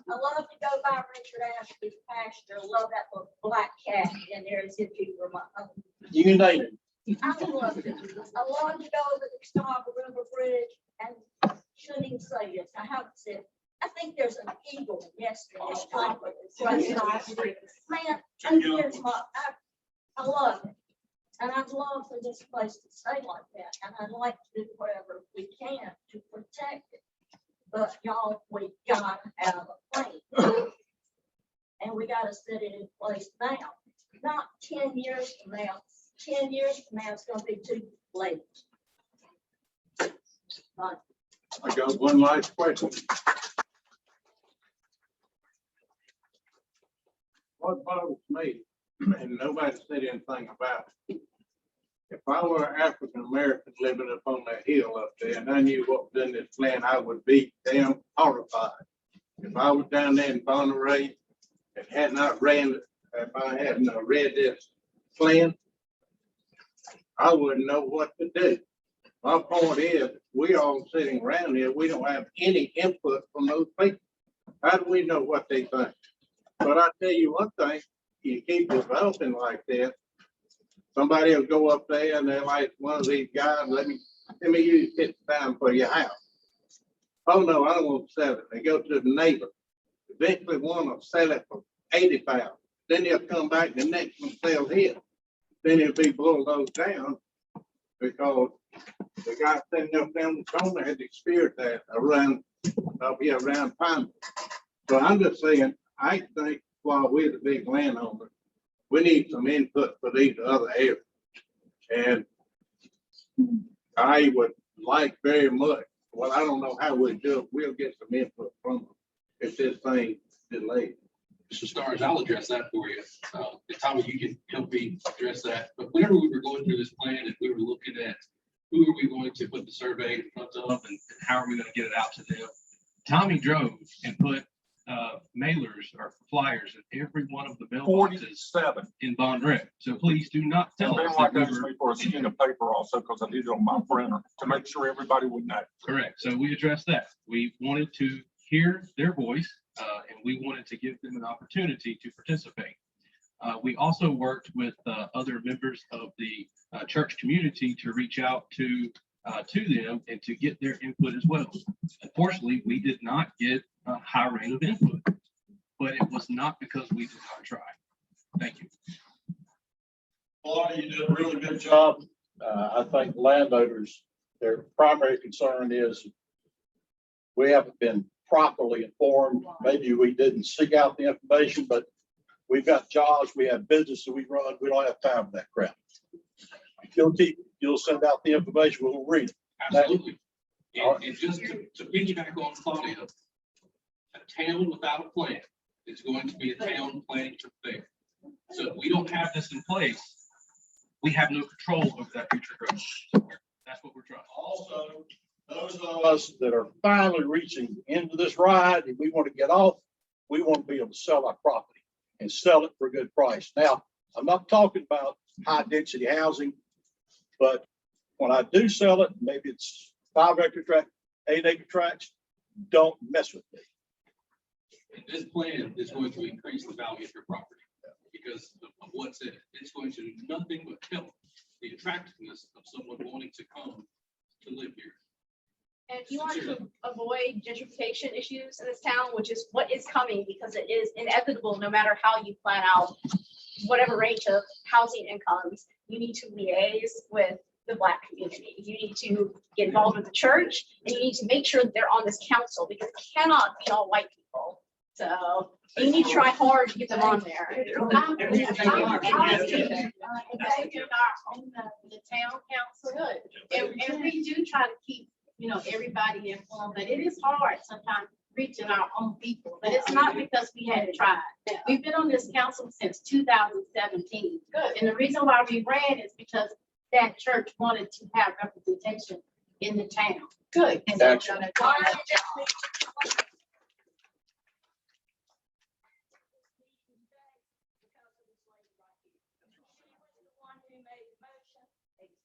I love to go by Richard Ashby's pasture, love that little black cat in there as if he were my own. You can name it. I love it. I love to go over the Catawba River Bridge, and shouldn't even say this, I haven't said, I think there's an eagle yesterday's conference. Man, and here's my, I love it. And I'd love for this place to stay like that, and I'd like to do whatever we can to protect it. But y'all, we gotta have a plan. And we gotta set it in place now, not 10 years from now. 10 years from now, it's gonna be too late. But I got one last question. What bothers me, and nobody said anything about it. If I were an African American living up on that hill up there and I knew what was in this land, I would be damn horrified. If I was down there in Monterey and had not ran, if I hadn't read this plan, I wouldn't know what to do. My point is, we all sitting around here, we don't have any input from those people. How do we know what they think? But I tell you one thing, you keep developing like this, somebody will go up there and they're like, one of these guys, let me use $50 for your house. Oh no, I don't want to sell it. They go to the neighbor. Eventually one will sell it for $80,000. Then they'll come back, the next one sells his. Then it'll be bulldozed down because the guy sitting up down the corner had experienced that around, around Pine. So I'm just saying, I think while we're the big landowner, we need some input for these other areas. And I would like very much, well, I don't know how we'll do it. We'll get some input from them if this thing delayed. Mr. Stars, I'll address that for you. Tommy, you can help me address that. But whenever we were going through this plan and we were looking at who are we going to put the survey in front of and how are we going to get it out to them, Tommy drove and put mailers or flyers in every one of the mailboxes 47. in Bond Rec. So please do not And tell then us like that we asked were me for a sheet of paper also, because I did it on my printer, to make sure everybody would know. correct. So we addressed that. We wanted to hear their voice, and we wanted to give them an opportunity to participate. We also worked with other members of the church community to reach out to them and to get their input as well. Unfortunately, we did not get a high rate of input, but it was not because we did not try. Thank you. Lonnie, you did a really good job. I think landowners, their primary concern is we haven't been properly informed. Maybe we didn't seek out the information, but we've got jobs, we have businesses we run. We don't have time for that crap. You'll send out the information, we'll read it. Absolutely. And just to piggyback on Claudia, a town without a plan is going to be a town planning to fail. So if we don't have this in place, we have no control over that future growth. That's what we're trying. Also, those of us that are finally reaching into this ride and we want to get off, we want to be able to sell our property and sell it for a good price. Now, I'm not talking about high density housing, but when I do sell it, maybe it's 5-acre tract, 8-acre tracts, don't mess with me. And this plan is going to increase the value of your property because of what's in it. It's going to do nothing but help the attractiveness of someone wanting to come to live here. And if you want to avoid gentrification issues in this town, which is what is coming because it is inevitable, no matter how you plan out whatever range of housing incomes, you need to liaise with the Black community. You need to get involved with the church and you need to make sure that they're on this council because it cannot be all white people. So you need to try hard to get them on there. The town council, And we do try to keep, everybody informed, but it is hard sometimes reaching our own people, but it's not because we hadn't tried. We've been on this council since 2017. Good. And the reason why we ran is because that church wanted to have representation in the town. Good. And they've done a good job.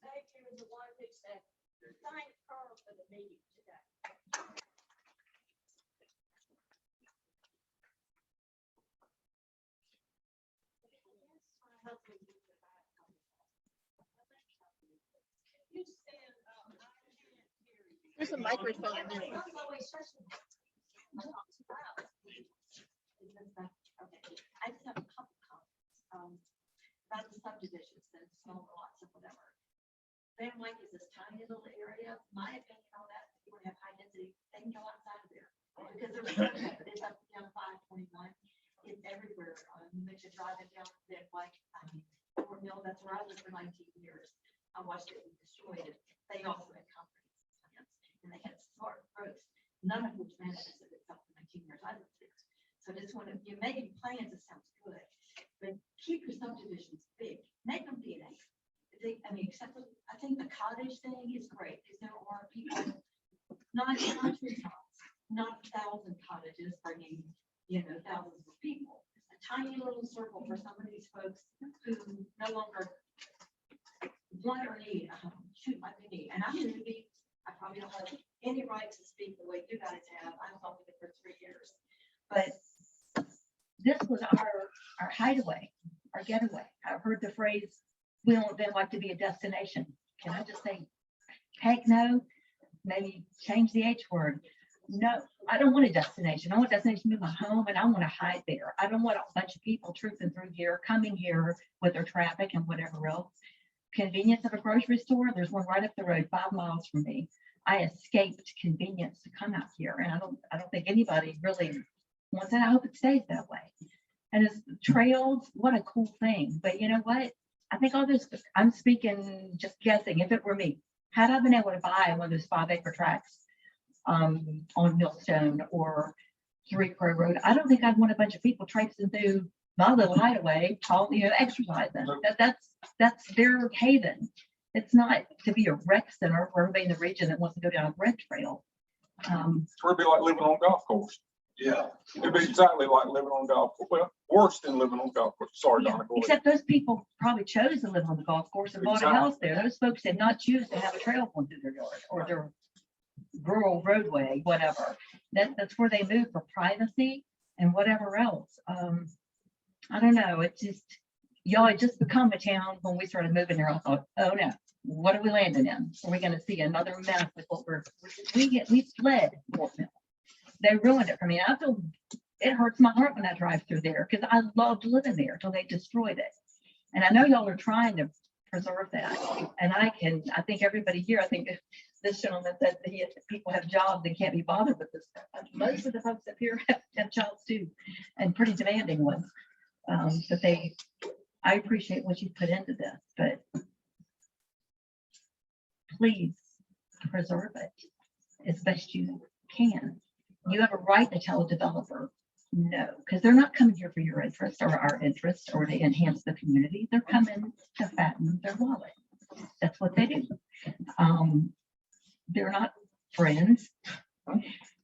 Xavier is the one who said, thank her for the meeting today. There's a microphone in there. I just have a couple comments about the subdivisions and small lots and whatever. Van Wyck is this tiny little area. My opinion on that, if you want to have high density, they can go outside of there. Because it's up down 521. It's everywhere. You mentioned driving down Van Wyck. Fort Mill, that's where I lived for 19 years. I watched it and destroyed it. They also had comprehensive plans and they had smart growth, none of which manifested itself in 19 years. I lived there. So just want to, you're making plans, it sounds good, but keep your subdivisions big, make them be an acre. Except for, I think the cottage thing is great, because there are people, not country towns, not 1,000 cottages bringing, thousands of people. A tiny little circle for some of these folks who no longer want or need a home, shoot my need. And I'm going to be, I probably don't have any right to speak the way you guys have. I've talked to it for 3 years. But this was our hideaway, our getaway. I've heard the phrase, we want Van Wyck to be a destination. Can I just say, heck no, maybe change the H word. No, I don't want a destination. I want a destination to be my home and I want to hide there. I don't want a bunch of people trooping through here, coming here with their traffic and whatever else. Convenience of a grocery store, there's one right up the road, 5 miles from me. I escaped convenience to come out here and I don't think anybody really wants that. I hope it stays that way. And it's trails, what a cool thing. But you know what? I think all this, I'm speaking, just guessing, if it were me, had I been able to buy one of those 5-acre tracts on Millstone or 3 Crow Road, I don't think I'd want a bunch of people traipsing through my little hideaway, exercising. That's their haven. It's not to be a rec center for everybody in the region that wants to go down a rec trail. It would be like living on a golf course. Yeah. It'd be exactly like living on golf, well, worse than living on golf course. Sorry, Donna, go ahead. Except those people probably chose to live on the golf course and bought a Exactly. house there. Those folks did not choose to have a trail going through their yard or their rural roadway, whatever. That's where they moved for privacy and whatever else. I don't know. It's just, y'all had just become a town when we started moving here. I thought, oh no, what are we landing in? Are we gonna see another mess with what we fled Fort Mill. They ruined it for me. I feel, it hurts my heart when I drive through there because I loved living there until they destroyed it. And I know y'all are trying to preserve that. And I think everybody here, I think this gentleman said that people have jobs and can't be bothered with this stuff. Most of the folks up here have jobs too, and pretty demanding ones. But I appreciate what you put into this, but please preserve it as best you can. You have a right to tell a developer no, because they're not coming here for your interest or our interest or to enhance the community. They're coming to fatten their wallet. That's what they do. They're not friends.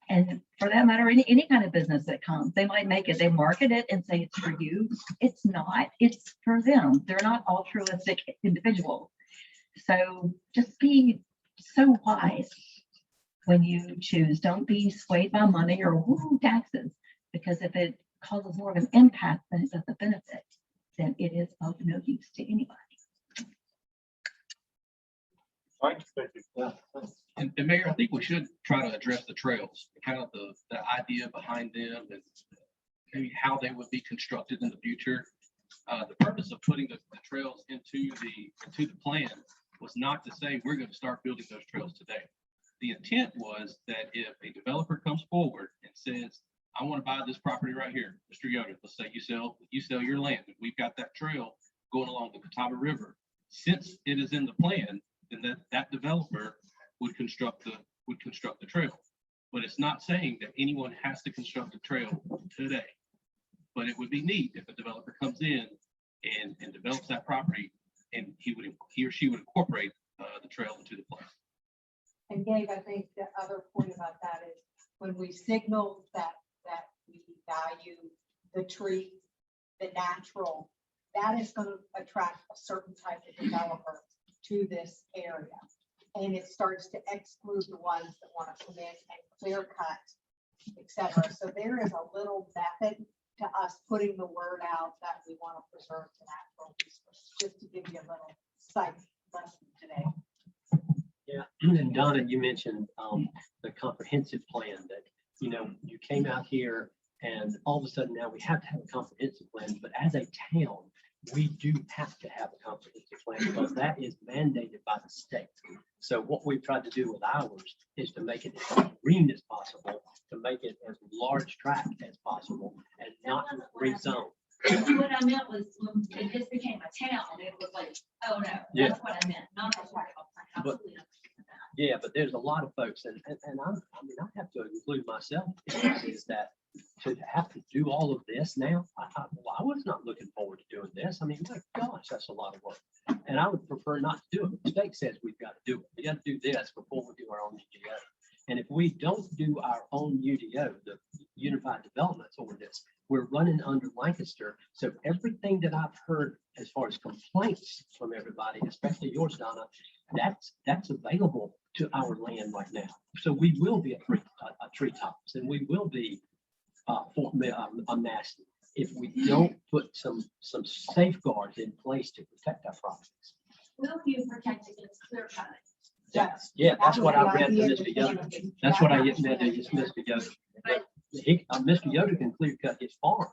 And for that matter, any kind of business that comes, they might make it, they market it and say it's for you. It's not, it's for them. They're not altruistic individuals. So just be so wise when you choose. Don't be swayed by money or taxes, because if it causes more of an impact than it does a benefit, then it is of no use to anybody. Thank you. And Mayor, I think we should try to address the trails, kind of the idea behind them and maybe how they would be constructed in the future. The purpose of putting the trails into the plan was not to say we're going to start building those trails today. The intent was that if a developer comes forward and says, I want to buy this property right here, Mr. Yoder, let's say you sell your land, and we've got that trail going along the Catawba River. Since it is in the plan, then that developer would construct the trail. But it's not saying that anyone has to construct a trail today. But it would be neat if a developer comes in and develops that property, and he or she would incorporate the trail into the plan. And Gabe, I think the other point about that is when we signal that we value the tree, the natural, that is going to attract a certain type of developer to this area. And it starts to exclude the ones that want to come in and clear cut, et cetera. So there is a little method to us putting the word out that we want to preserve the natural resources, just to give you a little sight lesson today. Yeah, and Donna, you mentioned the comprehensive plan that, you came out here and all of a sudden now we have to have a comprehensive plan, but as a town, we do have to have a comprehensive plan because that is mandated by the state. So what we've tried to do with ours is to make it as green as possible, to make it as large tract as possible and not rezone. What I meant was when it just became a town, it was like, oh no, Yeah. that's what I meant, not the part of the But- Yeah, but there's a lot of folks, and I have to include myself, is that to have to do all of this now, I was not looking forward to doing this. I mean, my gosh, that's a lot of work. And I would prefer not to do it. The state says we've got to do it. We got to do this before we do our own UDO. And if we don't do our own UDO, the Unified Development Ordinance, we're running under Lancaster. So everything that I've heard as far as complaints from everybody, especially yours, Donna, that's available to our land right now. So we will be a treetops, and we will be a mass if we don't put some safeguards in place to protect our properties. Will you protect against clear cutting? That's what I read from Mr. Yoder. That's what I get mad at is Mr. Yoder. Mr. Yoder can clear cut his farm,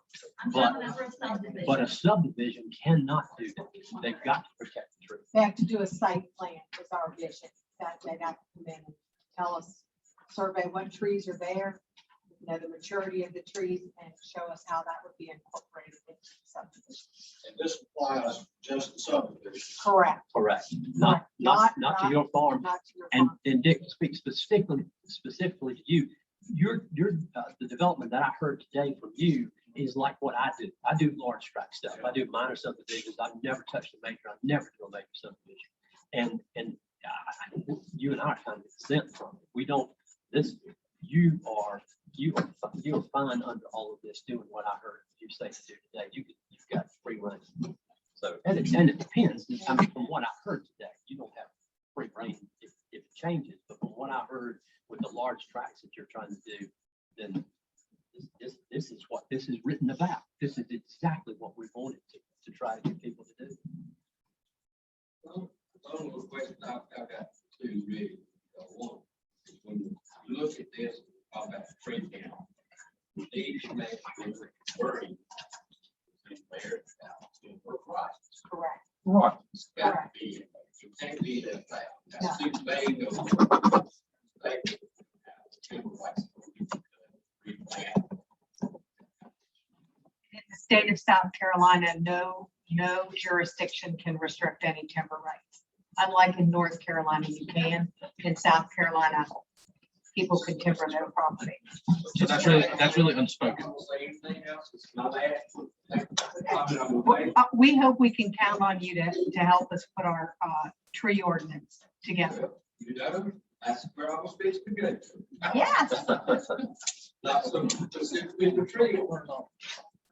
but a subdivision cannot do that. They've got to protect the tree. They have to do a site plan is our vision, that they'd have to come in and tell us, survey what trees are there, the maturity of the trees, and show us how that would be incorporated into the subdivision. And this applies just to subdivision. Correct. Correct. Not to your farm. Not to your And farm. Dick, to speak specifically to you, the development that I heard today from you is like what I do. I do large tract stuff. I do minor subdivisions. I've never touched a major. I've never do a major subdivision. And you and I are kind of exempt from it. We don't. You are you're fine under all of this doing what I heard you say to do today. You've got free reign. So, and it depends. I mean, from what I heard today, you don't have free reign if it changes. But from what I heard with the large tracks that you're trying to do, then this is what this is written about. This is exactly what we wanted to try to get people to do. One of the questions I've got two really. One, when you look at this, about the trade count, these make it working. Correct. Right. It's got to be, you can't be that fast. That's too vague of In the state of South Carolina, no jurisdiction can restrict any timber rights. Unlike in North Carolina, you can. In South Carolina, people can timber their property. So that's really unspoken. We hope we can count on you to help us put our tree ordinance together. You know, that's where I was supposed to go. Yes. Not some specific in the tree.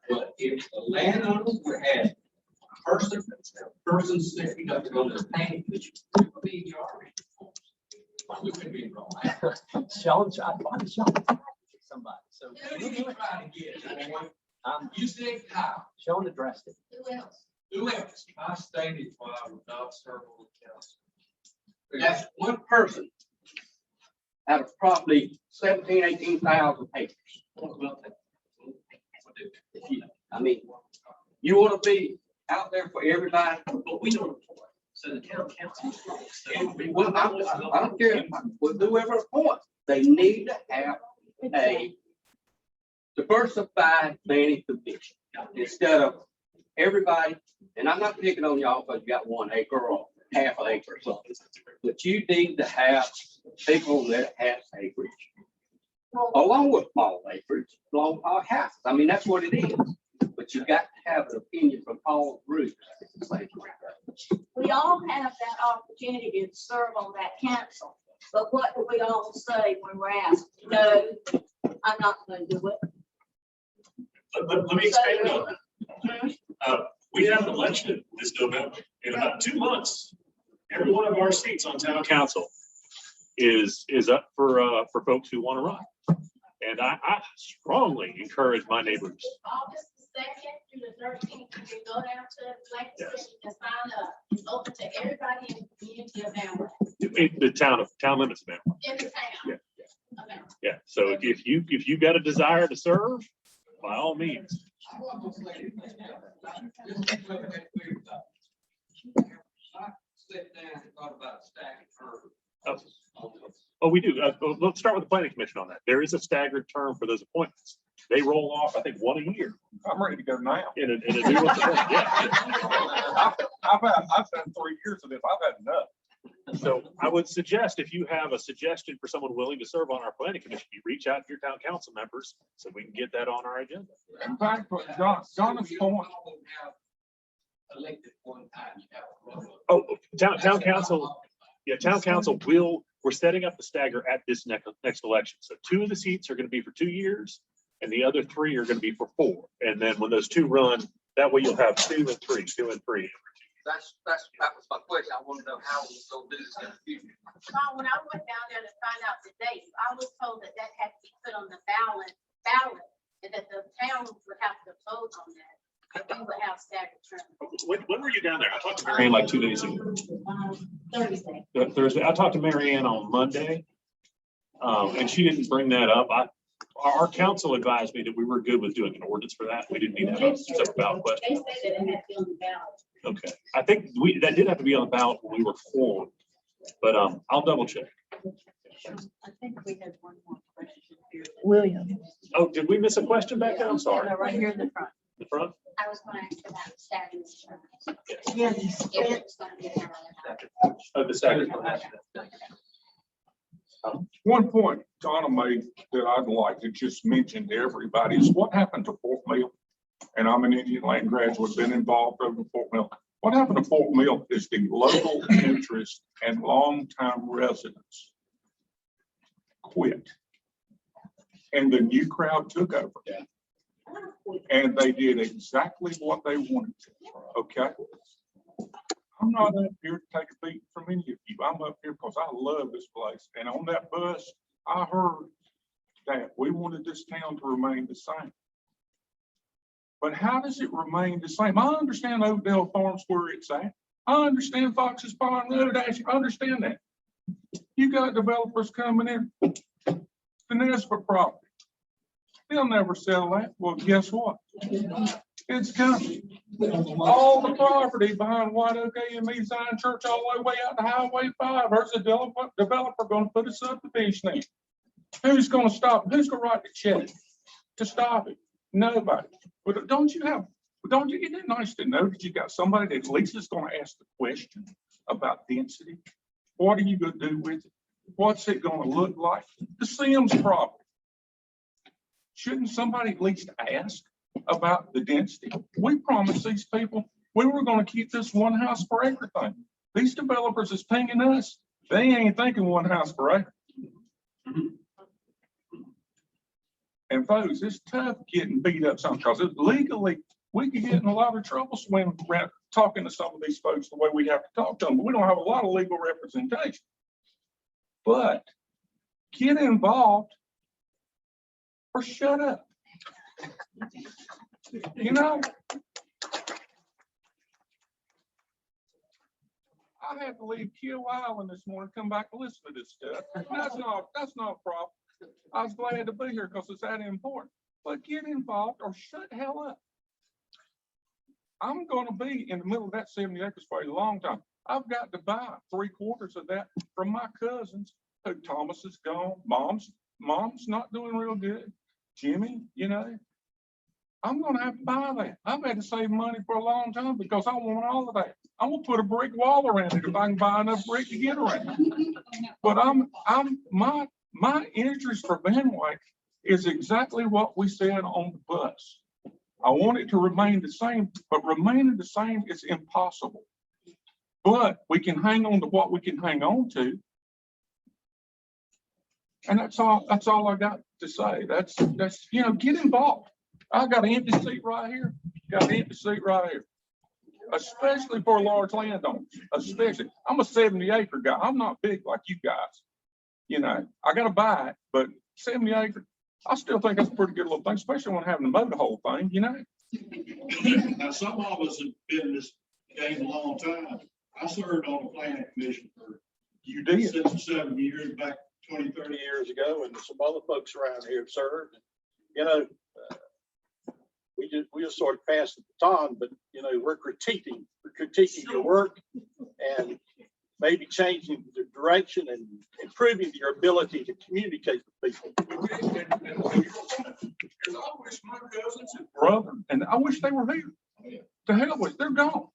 But if the landowners were had person sticking up on their name, which would be your. We would be wrong. Sean tried to find somebody. So You trying to get, you said how? Sean addressed it. Who else? I stated why I would not serve on the council. That's one person out of probably 17, 18,000 acres. I mean, you want to be out there for everybody, But we don't. So the town council. well, I don't care, with whoever appoints, they need to have a diversified planning commission instead of everybody, and I'm not picking on y'all because you got 1 acre or half an acre or something, but you need to have people that have acreage along with small acreage, along our houses. I mean, that's what it is. But you got to have an opinion from all groups. We all have that opportunity to serve on that council, but what do we all say when we're asked? No, I'm not going to do it. Let me expand on that. We have an election this November. In about 2 months, every one of our seats on town council is up for folks who want to run. And I strongly encourage my neighbors. August the 2nd through the 13th, you can go down to Lexington and sign up. It's open to everybody in the community of Amway. In the town limits of Amway. In the town. Yeah. of Amway. Yeah, so if you got a desire to serve, by all means. Sit down and thought about stacking her. Oh, we do. Let's start with the planning commission on that. There is a staggered term for those appointments. They roll off, I think, 1 a year. I'm ready to go now. In a new one. Yeah. I've done 3 years of this. I've had enough. So I would suggest if you have a suggestion for someone willing to serve on our planning commission, you reach out to your town council members so we can get that on our agenda. In fact, Jonathan's point. Elected one time, you have. Oh, town council. Yeah, town council we're setting up the stagger at this next election. So 2 of the seats are going to be for 2 years and the other 3 are going to be for 4. And then when those 2 run, that way you'll have 2 and 3, 2 and 3. That was my question. I want to know how we're going to do this in the future. Well, when I went down there to find out the dates, I was told that had to be put on the ballot, and that the town would have to vote on that. And we would have staggered terms. When were you down there? I talked to Mary Ann like 2 days ago. Thursday. Thursday. I talked to Mary Ann on Monday. And she didn't bring that up. Our council advised me that we were good with doing an ordinance for that. We didn't need to have a separate ballot question. They said that it had to be on the ballot. Okay, I think that did have to be on the ballot when we were formed, but I'll double check. I think we had one more question here. William. Oh, did we miss a question back there? I'm sorry. No, right here in the front. The front? I was going to ask about staggered terms. Yes. If it's going to be there. Oh, the staggered. One point Donna made that I'd like to just mention to everybody is what happened to Fort Mill. And I'm an Indian Land graduate, been involved over Fort Mill. What happened to Fort Mill is the local interest and longtime residents quit. And the new crowd took over. Yeah. And they did exactly what they wanted to, okay? I'm not up here to take a beat from any of you. I'm up here because I love this place. And on that bus, I heard that we wanted this town to remain the same. But how does it remain the same? I understand Oakdale Farms where it's at. I understand Fox's Pond Road. I understand that. You got developers coming in, finesse for property. They'll never sell that. Well, guess what? It's coming. All the property behind White Oak AME Zion Church all the way out to Highway 5. There's a developer going to put a subdivision in. Who's going to stop? Who's going to write the check to stop it? Nobody. But isn't it nice to know that you got somebody that at least is going to ask the question about density? What are you going to do with it? What's it going to look like? The Sims property. Shouldn't somebody at least ask about the density? We promised these people we were going to keep this one house per acre thing. These developers is pinging us. They ain't thinking one house per acre. And folks, it's tough getting beat up sometimes. Legally, we can get in a lot of trouble when we're talking to some of these folks the way we have to talk to them. But we don't have a lot of legal representation. But get involved or shut up. You know, I had to leave Kill Island this morning, come back and listen to this stuff. That's not a problem. I was glad to be here because it's that important. But get involved or shut the hell up. I'm going to be in the middle of that 70 acres for a long time. I've got to buy 3/4 of that from my cousins. Who Thomas is gone. Mom's not doing real good. Jimmy, you know, I'm going to have to buy that. I've had to save money for a long time because I want all of that. I'm going to put a brick wall around it if I can buy enough brick to get around it. But my interest for Van Wyck is exactly what we said on the bus. I want it to remain the same, but remaining the same is impossible. But we can hang on to what we can hang on to. And that's all I got to say. That's get involved. I got an empty seat right here. Got an empty seat right here. Especially for large landowners. Especially. I'm a 70-acre guy. I'm not big like you guys. You know, I gotta buy it, but 70 acres, I still think that's a pretty good little thing, especially when having to mow the whole thing, you know. Now, some of us have been in this game a long time. I served on the planning commission for 6 or 7 years, back 20, 30 years ago, and some other folks around here have served. You know, we just sort of passed the baton, but you know, we're critiquing your work and maybe changing the direction and improving your ability to communicate with people. I wish my cousins and brother, and I wish they were here. To hell with, they're gone.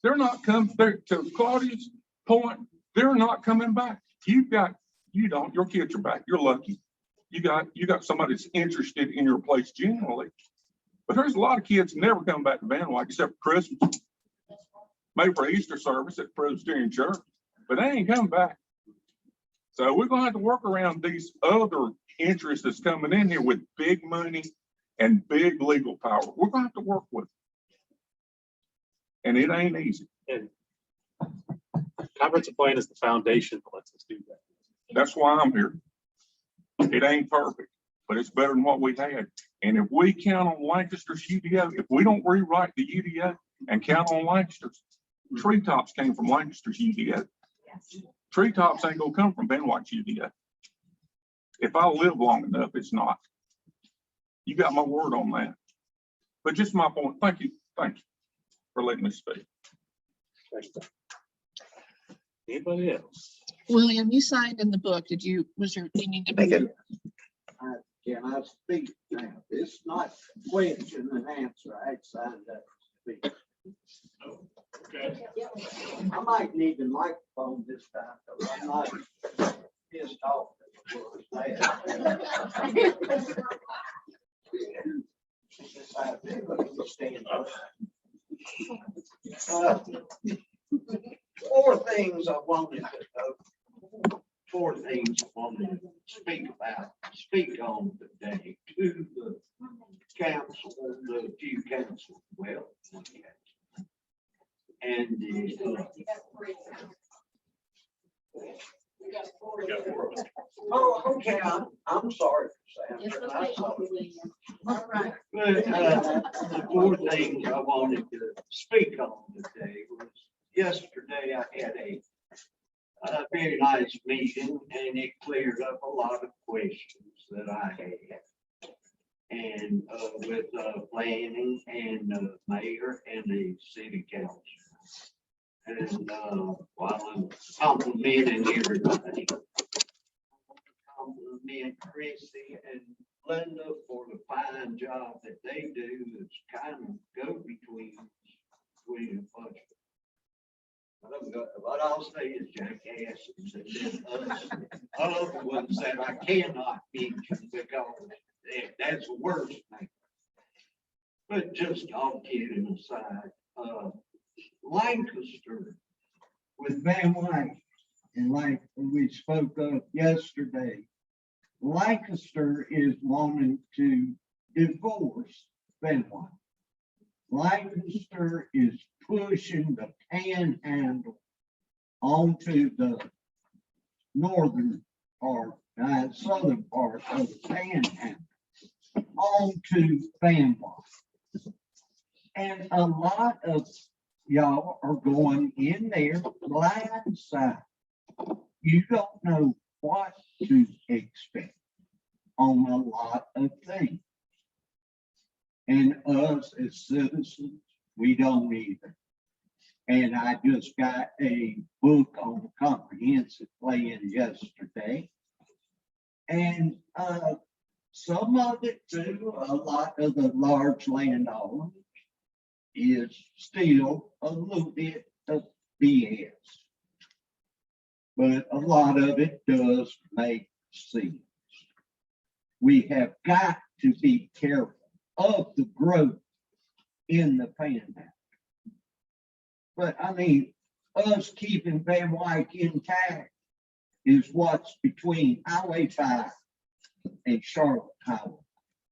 They're not coming. To Claudia's point, they're not coming back. Your kids are back. You're lucky. You got somebody that's interested in your place genuinely. But there's a lot of kids never come back to Van Wyck except for Christmas. Maybe for Easter service at Presbyterian Church, but they ain't coming back. So we're gonna have to work around these other interests that's coming in here with big money and big legal power. We're gonna have to work with it. And it ain't easy. And comprehensive plan is the foundation that lets us do that. That's why I'm here. It ain't perfect, but it's better than what we had. And if we count on Lancaster's UDO, if we don't rewrite the UDO and count on Lancaster's, Treetops came from Lancaster's UDO. Treetops ain't gonna come from Van Wyck's UDO. If I live long enough, it's not. You got my word on that. But just my point. Thank you for letting me speak. Anybody else? William, you signed in the book. You need to make it? Can I speak now? It's not question and answer. I signed up to speak. Okay. I might need the microphone this time because I'm not pissed off. Four things I wanted to know. speak on today to the council, the few council, well. And oh, okay, I'm sorry, Sam. I'm sorry. All right. But the four things I wanted to speak on today was yesterday I had a very nice meeting and it cleared up a lot of questions that I had. And with planning and the mayor and the city council. And while I'm complimenting everybody, compliment Chrissy and Linda for the fine job that they do. It's kind of go between the budget. What I'll say is jackasses and then us, other ones that I cannot mention because that's the worst thing. But just all kidding aside, Lancaster with Van Wyck, and like we spoke of yesterday, Lancaster is wanting to divorce Van Wyck. Lancaster is pushing the panhandle onto the northern part, southern part of the panhandle, onto Van Wyck. And a lot of y'all are going in there blindside. You don't know what to expect on a lot of things. And us as citizens, we don't either. And I just got a book on comprehensive plan yesterday. And some of it too, a lot of the large landowners is still a little bit of BS. But a lot of it does make sense. We have got to be careful of the growth in the panhandle. But I mean, us keeping Van Wyck intact is what's between Highway 5 and Charlotte Highway.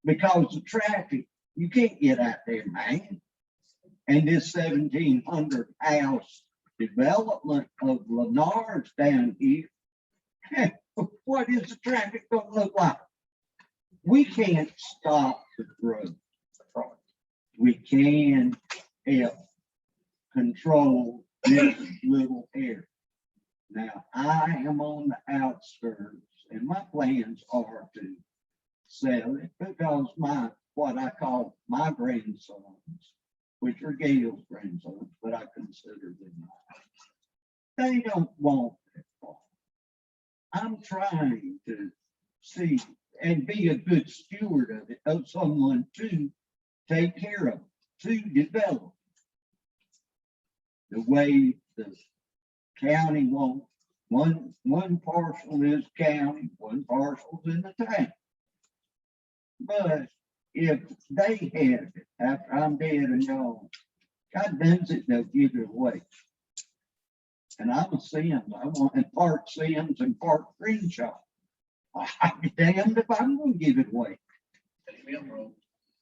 Because the traffic, you can't get out there, man. And this 1,700 house development of Lennar's down here, what is the traffic gonna look like? We can't stop the growth. We can help control this little area. Now, I am on the outskirts and my plans are to sell it because what I call my grandsons, which are Gail's grandsons, but I consider them mine. They don't want that far. I'm trying to see and be a good steward of it, of someone to take care of, to develop the way the county wants. One parcel is county, one parcel is in the town. But if they have it after I'm dead and gone, God knows it, they'll give it away. And I'm a Sims. I want and part Sims and part Crenshaw. I'd be damned if I'm going to give it away.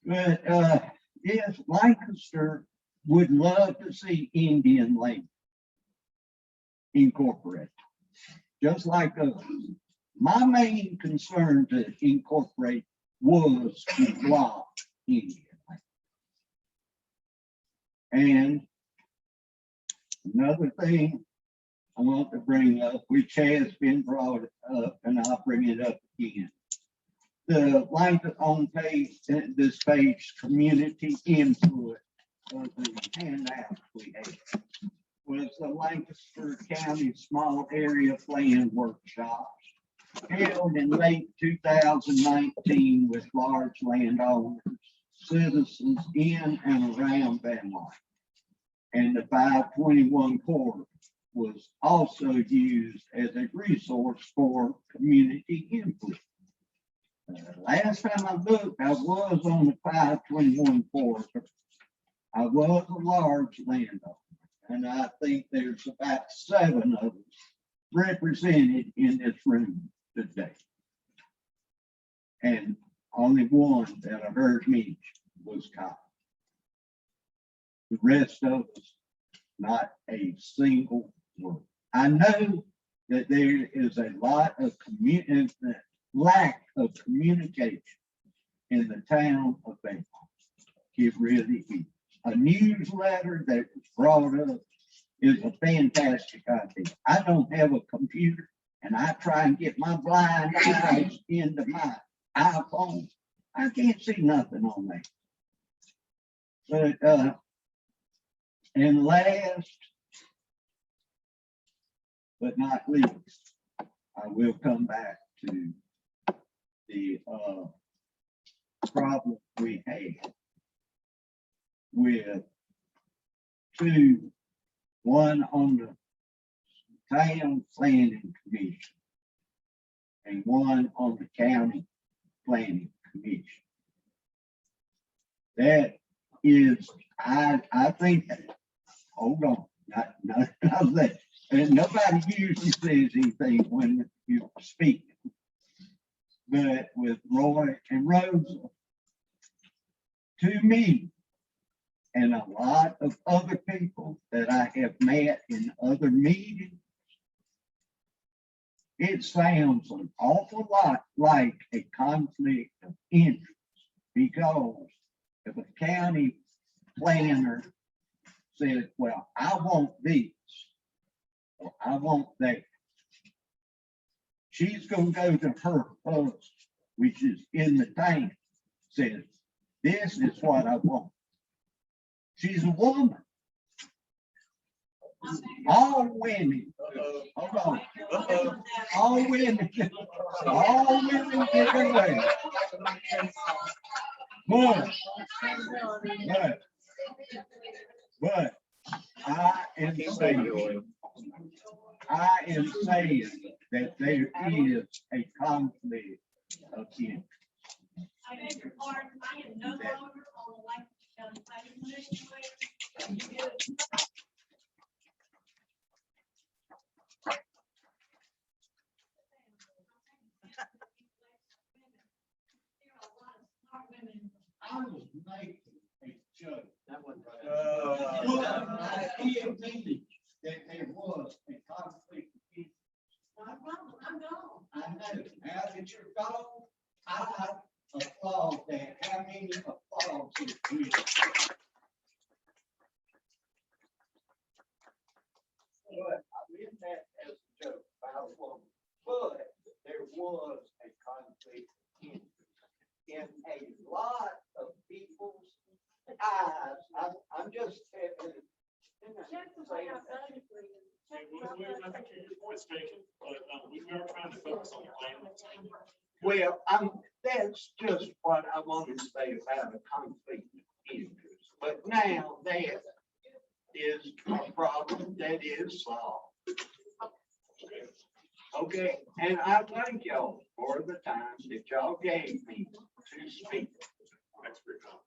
But yes, Lancaster would love to see Indian land incorporated, just like us. My main concern to incorporate was to block Indian land. And another thing I want to bring up, which has been brought up, and I'll bring it up again. The link on page, this page, community input of the handout we had was the Lancaster County Small Area Plan Workshops held in late 2019 with large landowners, citizens in and around Van Wyck. And the 521 corridor was also used as a resource for community input. Last time I looked, I was on the 521 corridor. I was a large landowner, and I think there's about 7 of us represented in this room today. And only one that I heard mentioned was cop. The rest of us, not a single word. I know that there is a lot of lack of communication in the town of Bangor. It really is. A newsletter that was brought up is a fantastic idea. I don't have a computer and I try and get my blind eyes into my iPhone. I can't see nothing on that. But, and last but not least, I will come back to the problem we had with one on the town planning commission and one on the county planning commission. That is, I think, hold on, not that, and nobody usually says anything when you speak. But with Roy and Rosa, to me, and a lot of other people that I have met in other meetings, it sounds an awful lot like a conflict of interest, because if a county planner said, well, I want this, or I want that, she's going to go to her husband, which is in the town, says, this is what I want. She's a woman. All women, hold on, all women get away. But I am saying that there is a conflict of interest. I beg your pardon, I am no longer on the Wyck Town Council. I was making a joke. He admitted that there was a conflict of interest. I'm gone. I know. Now that you're gone, I applaud that. How many applause is good? But I meant that as a joke about a woman. But there was a conflict of interest in a lot of people's eyes. I'm just saying. I think your point's taken, but we are trying to focus on the plan. Well, that's just what I wanted to say about a conflict of interest. But now that is a problem that is solved. Okay, and I thank y'all for the time that y'all gave me to speak. Thanks for your comments.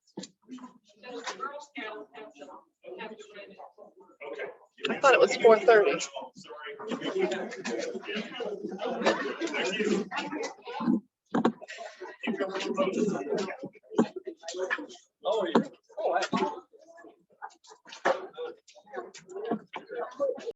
Does the Girl Scouts have to run it? Okay. I thought it was 4:30. Thank you. Oh, yeah. Oh,